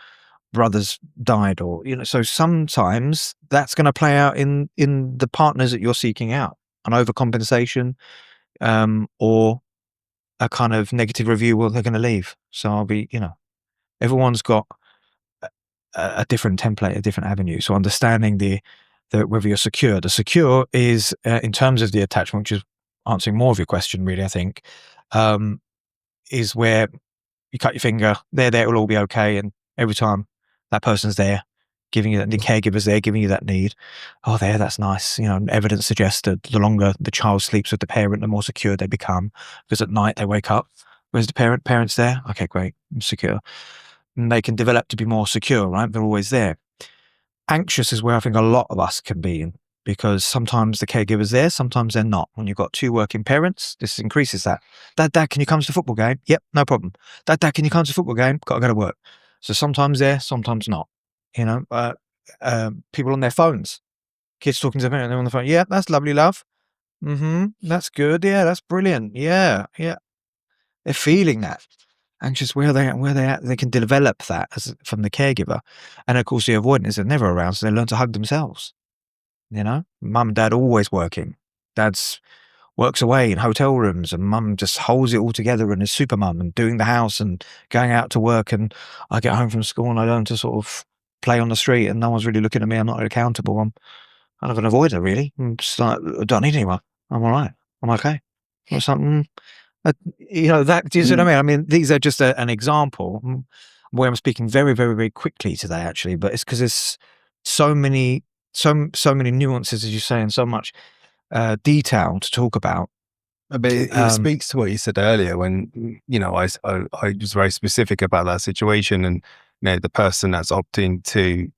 brothers died, or, you know, so sometimes that's going to play out in the partners that you're seeking out, an overcompensation, or a kind of negative review. Well, they're going to leave. So I'll be, you know, everyone's got a different template, a different avenue. So understanding the whether you're secure. The secure is in terms of the attachment, which is answering more of your question, really, I think, is where you cut your finger, there, it will all be okay. And every time that person's there, giving you that, the caregiver's there, giving you that need. Oh, that's nice. You know, evidence suggests that the longer the child sleeps with the parent, the more secure they become, because at night they wake up. Where's the parent's there? Okay, great, I'm secure. And they can develop to be more secure, right? They're always there. Anxious is where I think a lot of us can be in, because sometimes the caregiver's there, sometimes they're not. When you've got two working parents, this increases that. Dad, can you come to the football game? Yep, no problem. Dad, can you come to the football game? Got to go to work. So sometimes there, sometimes not. You know, people on their phones, kids talking to their parents, they're on the phone. Yeah, that's lovely, love. That's good. Yeah, that's brilliant. Yeah. They're feeling that. anxious, where they at, they can develop that from the caregiver. And of course the avoidant is they're never around, so they learn to hug themselves. Mum and dad always working. Dad's works away in hotel rooms, and mum just holds it all together and is super mum and doing the house and going out to work. And I get home from school and I learn to sort of play on the street and no one's really looking at me. I'm not accountable. I'm kind of an avoider, really. I'm just like, I don't need anyone. I'm all right. I'm okay. Or something. That, do you see what I mean? I mean, these are just an example where I'm speaking very, very, very quickly today, actually, but it's because there's so many nuances, as you say, and so much detail to talk about. But it speaks to what you said earlier when, I was very specific about that situation, and, the person that's opting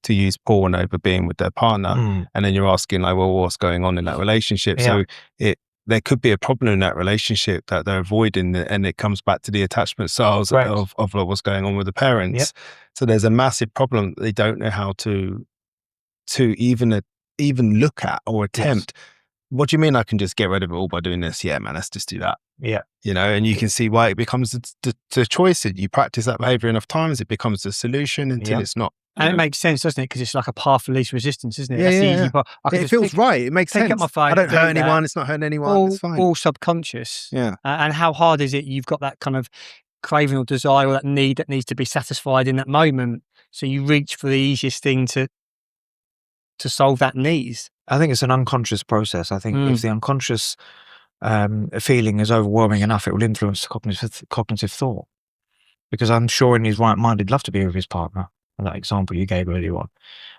to use porn over being with their partner. And then you're asking like, well, what's going on in that relationship? Yeah. So there could be a problem in that relationship that they're avoiding, and it comes back to the attachment styles of what's going on with the parents. Yep. So there's a massive problem that they don't know how to even look at or attempt. Yes. What do you mean I can just get rid of it all by doing this? Yeah, man, let's just do that. Yeah. And you can see why it becomes the choice. You practice that behavior enough times, it becomes the solution until it's not. And it makes sense, doesn't it? Because it's like a path of least resistance, isn't it? Yeah, That's the easy part. It feels right. It makes sense. Pick up my phone, I don't hurt anyone. It's not hurting anyone. It's fine. All subconscious. Yeah. And how hard is it? You've got that kind of craving or desire or that need that needs to be satisfied in that moment. So you reach for the easiest thing to solve that need. I think it's an unconscious process. I think if the unconscious feeling is overwhelming enough, it will influence cognitive thought. Because I'm sure in his right mind, he'd love to be with his partner. That example you gave earlier on.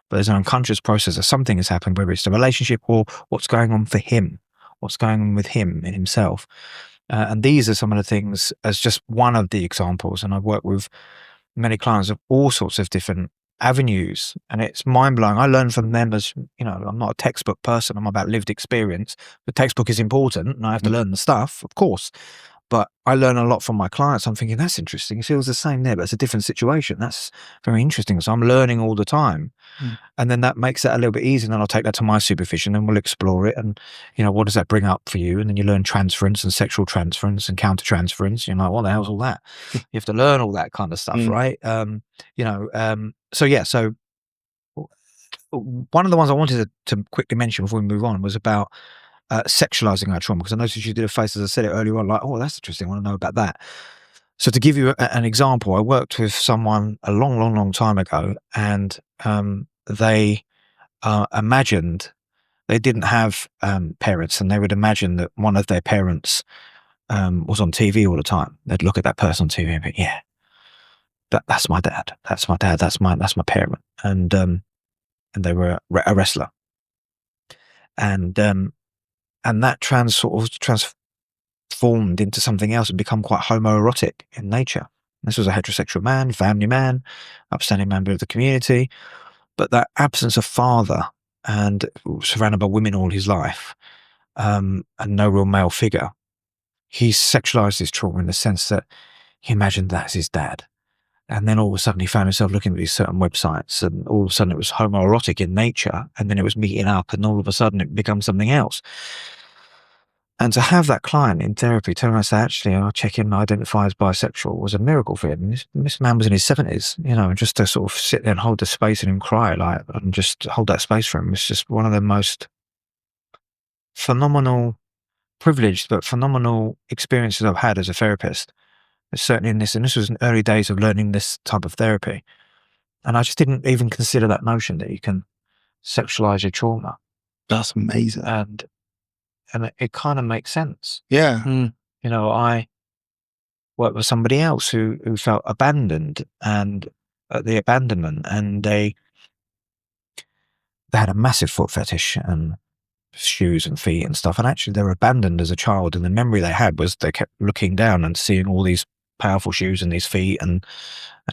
But there's an unconscious process that something has happened, whether it's the relationship or what's going on for him, what's going on with him in himself. And these are some of the things as just one of the examples. And I've worked with many clients of all sorts of different avenues, and it's mind-blowing. I learn from them as, I'm not a textbook person. I'm about lived experience. The textbook is important and I have to learn the stuff, of course. But I learn a lot from my clients. I'm thinking, that's interesting. It feels the same there, but it's a different situation. That's very interesting. So I'm learning all the time. And then that makes it a little bit easier. And then I'll take that to my supervision and we'll explore it. And, what does that bring up for you? And then you learn transference and sexual transference and counter-transference. You're like, what the hell's all that? You have to learn all that kind of stuff, right? So one of the ones I wanted to quickly mention before we move on was about sexualizing our trauma, because I noticed you did a face as I said it earlier on, like, oh, that's interesting, I want to know about that. So to give you an example, I worked with someone a long time ago, and they imagined they didn't have parents, and they would imagine that one of their parents was on TV all the time. They'd look at that person on TV and think, yeah, that's my dad, that's my dad, that's my parent. And they were a wrestler. And that transformed into something else and become quite homoerotic in nature. This was a heterosexual man, family man, upstanding member of the community, but that absence of father and surrounded by women all his life, and no real male figure, he sexualized his trauma in the sense that he imagined that's his dad. And then all of a sudden he found himself looking at these certain websites, and all of a sudden it was homoerotic in nature, and then it was meeting up, and all of a sudden it becomes something else. And to have that client in therapy tell us that actually I'll check in, identify as bisexual, was a miracle for him. This man was in his 70s, and just to sort of sit there and hold the space and him cry, and just hold that space for him was just one of the most phenomenal, privileged, but phenomenal experiences I've had as a therapist. Certainly in this, and this was in early days of learning this type of therapy. And I just didn't even consider that notion that you can sexualize your trauma. That's amazing. And it kind of makes sense. Yeah. I worked with somebody else who felt abandoned, and the abandonment, and they had a massive foot fetish and shoes and feet and stuff. And actually they were abandoned as a child. And the memory they had was they kept looking down and seeing all these powerful shoes and these feet, and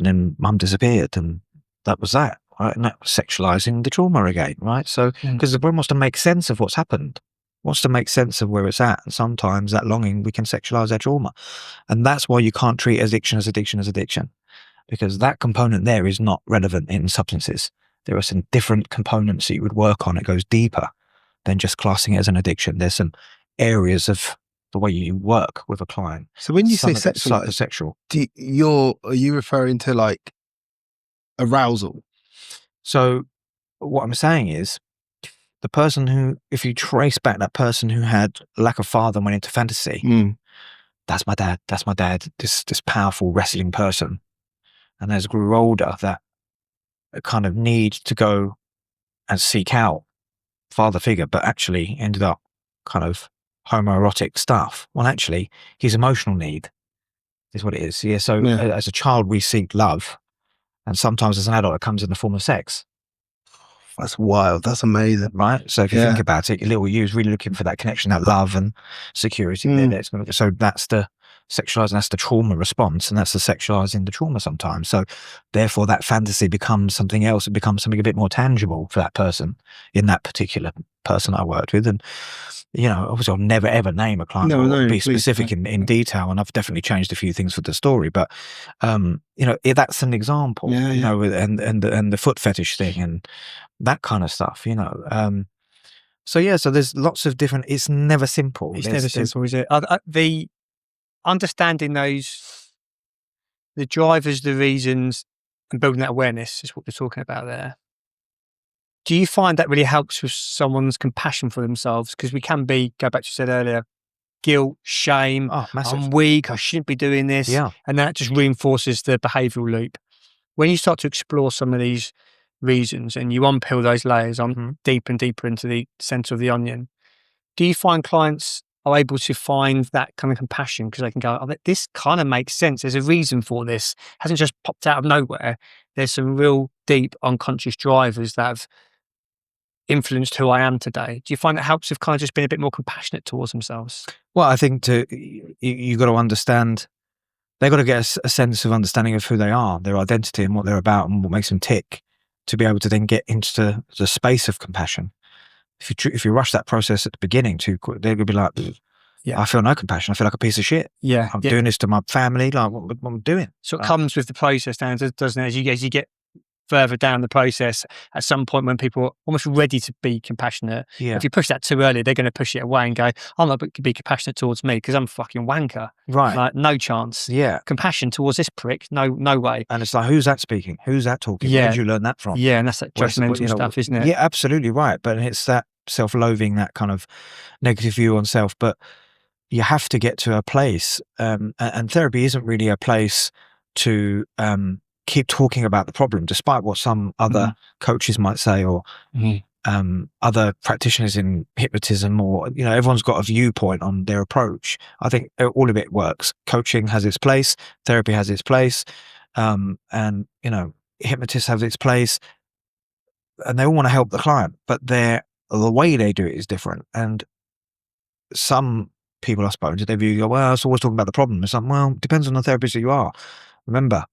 then mum disappeared, and that was that, right? And that was sexualizing the trauma again, right? So, because the brain wants to make sense of what's happened, wants to make sense of where it's at, and sometimes that longing, we can sexualize our trauma. And that's why you can't treat addiction as addiction, because that component there is not relevant in substances. There are some different components that you would work on. It goes deeper than just classing it as an addiction. There's some areas of the way you work with a client. So when you say Some of it's sexualize, psychosexual. are you referring to like arousal? So what I'm saying is, the person who, if you trace back that person who had lack of father and went into fantasy, that's my dad. That's my dad. This powerful wrestling person. And as I grew older, that kind of need to go and seek out father figure, but actually ended up kind of homoerotic stuff. Well, actually, his emotional need is what it is. Yeah. So as a child, we seek love, and sometimes as an adult, it comes in the form of sex. That's wild. That's amazing. Right. So if you think about it, your little you is really looking for that connection, that love and security. So that's the sexualizing, that's the trauma response, and that's the sexualizing the trauma sometimes. So therefore that fantasy becomes something else. It becomes something a bit more tangible for that person, in that particular person I worked with. And, you know, obviously I'll never ever name a client or be specific in detail. And I've definitely changed a few things for the story, but, you know, that's an example, you know, and the foot fetish thing and that kind of stuff, you know. So yeah, so there's lots of different, it's never simple. It's never simple, is it? The understanding those, the drivers, the reasons, and building that awareness is what we're talking about there. Do you find that really helps with someone's compassion for themselves? Because we can be, go back to what you said earlier, guilt, shame, I'm weak, I shouldn't be doing this. Yeah. And that just reinforces the behavioural loop. When you start to explore some of these reasons and you unpeel those layers on deeper and deeper into the center of the onion, do you find clients are able to find that kind of compassion because they can go, oh, this kind of makes sense, there's a reason for this, it hasn't just popped out of nowhere, there's some real deep unconscious drivers that have influenced who I am today? Do you find it helps with kind of just being a bit more compassionate towards themselves? Well, I think you got to understand, they've got to get a sense of understanding of who they are, their identity and what they're about and what makes them tick, to be able to then get into the space of compassion. If you rush that process at the beginning too quick, they're going to be like, I feel no compassion. I feel like a piece of shit. Yeah. I'm doing this to my family. Like, what am I doing? So it comes with the process, doesn't it? As you get further down the process, at some point when people are almost ready to be compassionate, if you push that too early, they're going to push it away and go, I'm not going to be compassionate towards me because I'm a fucking wanker. Right. Like, no chance. Yeah. Compassion towards this prick, no way. And it's like, who's that speaking? Who's that talking? Where did you learn that from? Yeah, and that's that judgmental stuff, isn't it? Yeah, absolutely right. But it's that self-loathing, that kind of negative view on self. But you have to get to a place, and therapy isn't really a place to keep talking about the problem, despite what some other coaches might say, or other practitioners in hypnotism, or, you know, everyone's got a viewpoint on their approach. I think all of it works. Coaching has its place, therapy has its place, and, you know, hypnotists have its place, and they all want to help the client, but the way they do it is different. And some people I spoke to, their view go, well, it's always talking about the problem. It's like, well, it depends on the therapist that you are. Remember,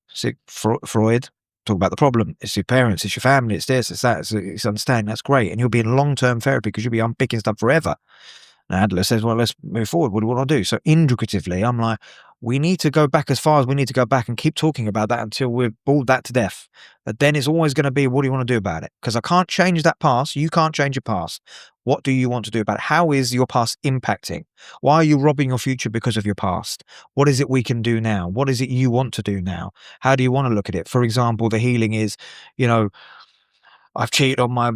Freud, talk about the problem. It's your parents, it's your family, it's this, it's that, it's understanding. That's great. And you'll be in long-term therapy because you'll be unpicking stuff forever. And Adler says, well, let's move forward. What do we want to do? So integratively, I'm like, we need to go back as far as we need to go back and keep talking about that until we've bored that to death. But then it's always going to be, what do you want to do about it? Because I can't change that past. You can't change your past. What do you want to do about it? How is your past impacting? Why are you robbing your future because of your past? What is it we can do now? What is it you want to do now? How do you want to look at it? For example, the healing is, you know, I've cheated on my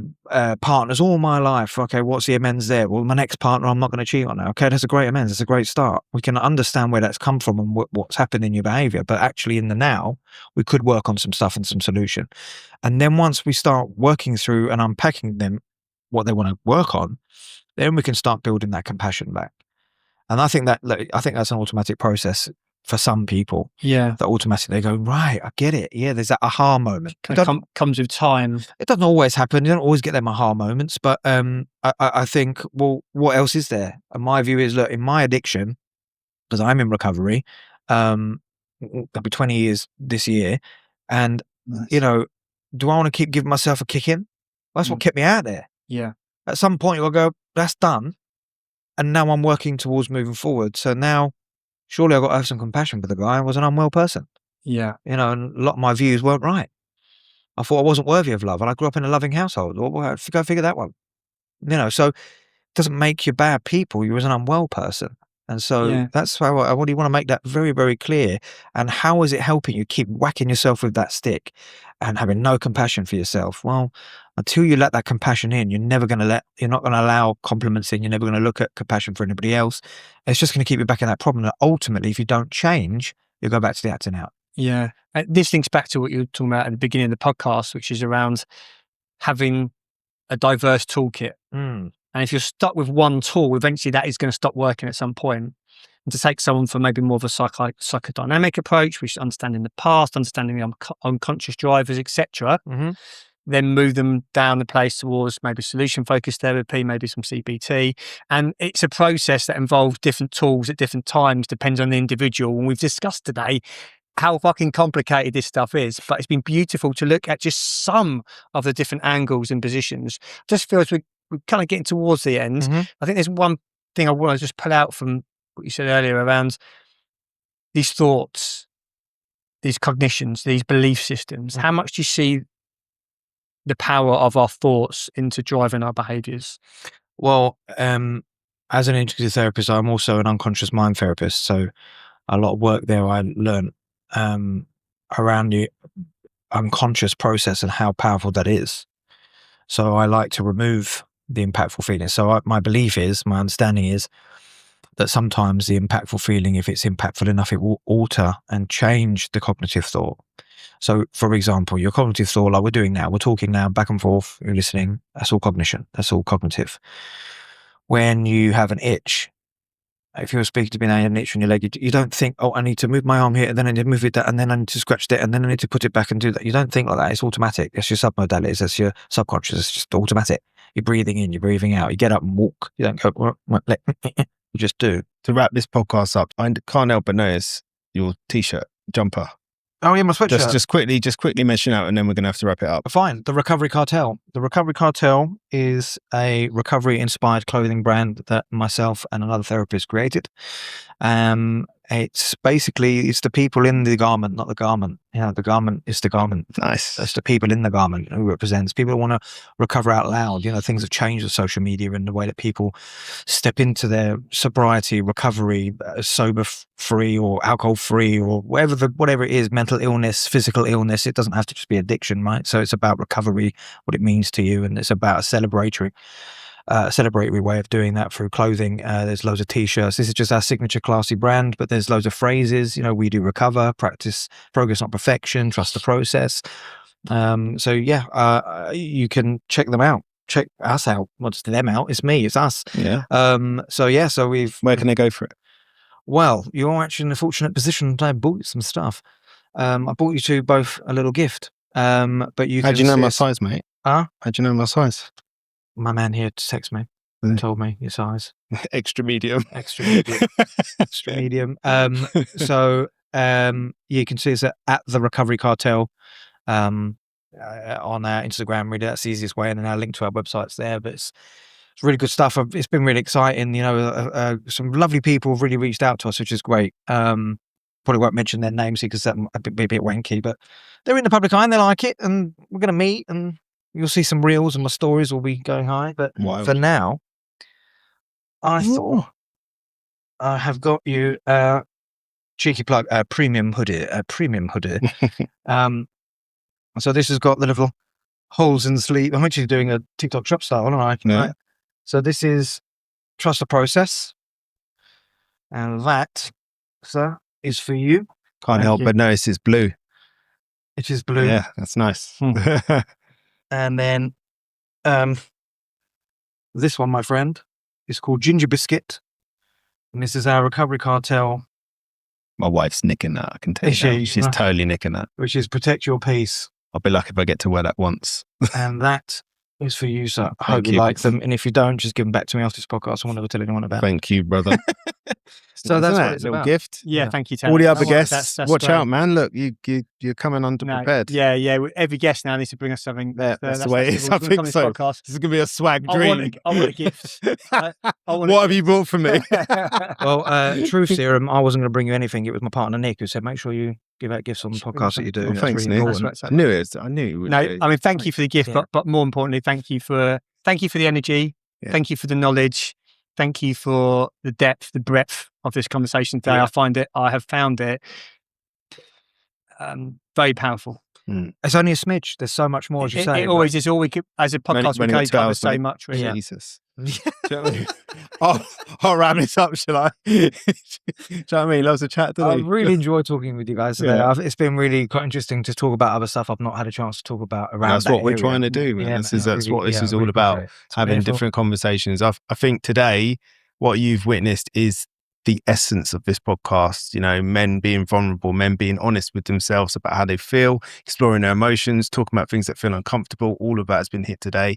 partners all my life. Okay, what's the amends there? Well, my next partner, I'm not going to cheat on her. Okay, that's a great amends. That's a great start. We can understand where that's come from and what's happened in your behavior. But actually in the now, we could work on some stuff and some solution. And then once we start working through and unpacking them, what they want to work on, then we can start building that compassion back. And I think that's an automatic process for some people. Yeah. That automatically they go, right, I get it. Yeah, there's that aha moment. Comes with time. It doesn't always happen. You don't always get them aha moments. But I think, well, what else is there? And my view is, look, in my addiction, because I'm in recovery, I'll be 20 years this year. And, you know, do I want to keep giving myself a kick in? That's what kept me out there. Yeah. At some point, you'll go, that's done. And now I'm working towards moving forward. So now, surely I've got to have some compassion for the guy. I was an unwell person. Yeah. You know, and a lot of my views weren't right. I thought I wasn't worthy of love. And I grew up in a loving household. Well, go figure that one. You know, so it doesn't make you bad people. You was an unwell person. And so Yeah. that's how I really want to make that very, very clear. And how is it helping you keep whacking yourself with that stick and having no compassion for yourself? Well, until you let that compassion in, you're not going to allow compliments in. You're never going to look at compassion for anybody else. It's just going to keep you back in that problem. And ultimately, if you don't change, you'll go back to the acting out. Yeah. This links back to what you were talking about at the beginning of the podcast, which is around having a diverse toolkit. And if you're stuck with one tool, eventually that is going to stop working at some point. And to take someone for maybe more of a psychodynamic approach, which is understanding the past, understanding the unconscious drivers, etc., then move them down the place towards maybe solution-focused therapy, maybe some CBT. And it's a process that involves different tools at different times, depends on the individual. And we've discussed today how fucking complicated this stuff is, but it's been beautiful to look at just some of the different angles and positions. Just feels we're kind of getting towards the end. I think there's one thing I want to just pull out from what you said earlier around these thoughts, these cognitions, these belief systems. How much do you see the power of our thoughts into driving our behaviours? Well, as an integrative therapist, I'm also an unconscious mind therapist. So a lot of work there I learned around the unconscious process and how powerful that is. So I like to remove the impactful feelings. So my understanding is that sometimes the impactful feeling, if it's impactful enough, it will alter and change the cognitive thought. So, for example, your cognitive thought, like we're doing now, we're talking now back and forth, you're listening, that's all cognition, that's all cognitive. When you have an itch, if you're speaking to me now, you have an itch on your leg, you don't think, oh, I need to move my arm here, and then I need to move it that, and then I need to scratch that, and then I need to put it back and do that. You don't think like that. It's automatic. That's your submodalities. That's your subconscious. It's just automatic. You're breathing in, you're breathing out. You get up and walk. You don't go, you just do. To wrap this podcast up, I can't help but notice your t-shirt, jumper. Oh yeah, my sweatshirt. Just quickly mention out, and then we're going to have to wrap it up. Fine. The Recovery Cartel. The Recovery Cartel is a recovery-inspired clothing brand that myself and another therapist created. It's the people in the garment, not the garment. Yeah, the garment is the garment. Nice. That's the people in the garment who represents. People who want to recover out loud. You know, things have changed with social media and the way that people step into their sobriety, recovery, sober-free or alcohol-free or whatever it is, mental illness, physical illness. It doesn't have to just be addiction, right? So it's about recovery, what it means to you, and it's about a celebratory way of doing that through clothing. There's loads of t-shirts. This is just our signature classy brand, but there's loads of phrases. You know, we do recover, practice progress, not perfection, trust the process. So yeah, you can check them out. Check us out. Well, it's them out. It's me. It's us. Yeah. So Where can they go for it? Well, you're actually in a fortunate position that I bought you some stuff. I bought you two both a little gift. But you. How'd you know my size, mate? Huh? How'd you know my size? My man here texted me and told me your size. Extra medium. Extra medium. So you can see us at the Recovery Cartel on our Instagram. Really, that's the easiest way, and then our link to our website's there. But it's really good stuff. It's been really exciting. You know, some lovely people have really reached out to us, which is great. Probably won't mention their names because that might be a bit wanky, but they're in the public eye and they like it, and we're going to meet and you'll see some reels and my stories will be going high. But for now, I thought I have got you a cheeky plug, a premium hoodie. So this has got the little holes in the sleeve. I'm actually doing a TikTok shop style, aren't I? No. Right. So this is Trust the Process. And that, sir, is for you. Can't help but notice it's blue. It is blue. Yeah, that's nice. And then this one, my friend, is called Ginger Biscuit. And this is our Recovery Cartel. My wife's nicking that, I can tell you. She's totally nicking that. Which is Protect Your Peace. I'll be lucky if I get to wear that once. And that is for you, sir. I hope you like them. And if you don't, just give them back to me after this podcast. I won't ever tell anyone about it. Thank you, brother. So that's what it's a little about. gift. Yeah, thank you, Tanner. All the other guests, that's watch great. out, man. Look, you're coming underprepared. Yeah. Every guest now needs to bring us something. That's the way it is. I think so. This is going to be a swag dream. I want a gift. What have you brought for me? Well, truth serum, I wasn't going to bring you anything. It was my partner, Nick, who said, make sure you give out gifts on the podcast that you do. Well, thanks, really Nick. important. I knew it. I knew you would. No, I mean, thank you for the gift, but more importantly, thank you for the energy. Yeah. Thank you for the knowledge. thank you for the depth, the breadth of this conversation today. Yeah. I have found it very powerful. It's only a smidge. There's so much more, as you say. It always is. All we could, as a podcast, we only can got 2 cover hours, so mate. much. Really. Jesus. Do you know what I mean? I'll wrap this up, shall I? Do you know what I mean? Loves to chat today. I really enjoyed talking with you guys today. Yeah. It's been really quite interesting to talk about other stuff I've not had a chance to talk about around. That's that what we're area. trying to do, man. Yeah, That's what this is all really about. appreciate it. It's Having wonderful. different conversations. I think today what you've witnessed is the essence of this podcast. You know, men being vulnerable, men being honest with themselves about how they feel, exploring their emotions, talking about things that feel uncomfortable. All of that has been hit today.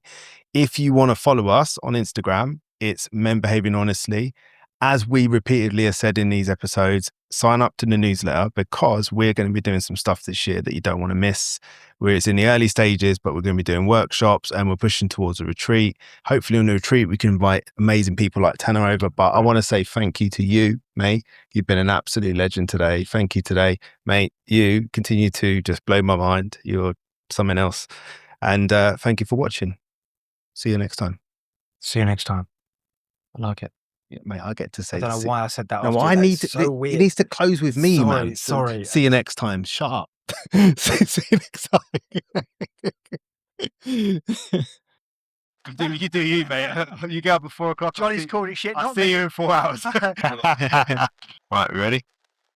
If you want to follow us on Instagram, it's Men Behaving Honestly. As we repeatedly have said in these episodes, sign up to the newsletter because we're going to be doing some stuff this year that you don't want to miss. It's in the early stages, but we're going to be doing workshops and we're pushing towards a retreat. Hopefully on the retreat, we can invite amazing people like Tanner over. But I want to say thank you to you, mate. You've been an absolute legend today. Thank you today, mate. You continue to just blow my mind. You're something else. And thank you for watching. See you next time. See you next time. I like it. Yeah, mate, I get to say I don't know why I said that. No, after I that. need It's to. so weird. It needs to close with me, Sorry, man. sorry. See you next time. Shut up. See you next time. You do you, mate. You get up at 4 o'clock. Johnny's called it shit. I'll Not see me. you in 4 hours. Right, we ready?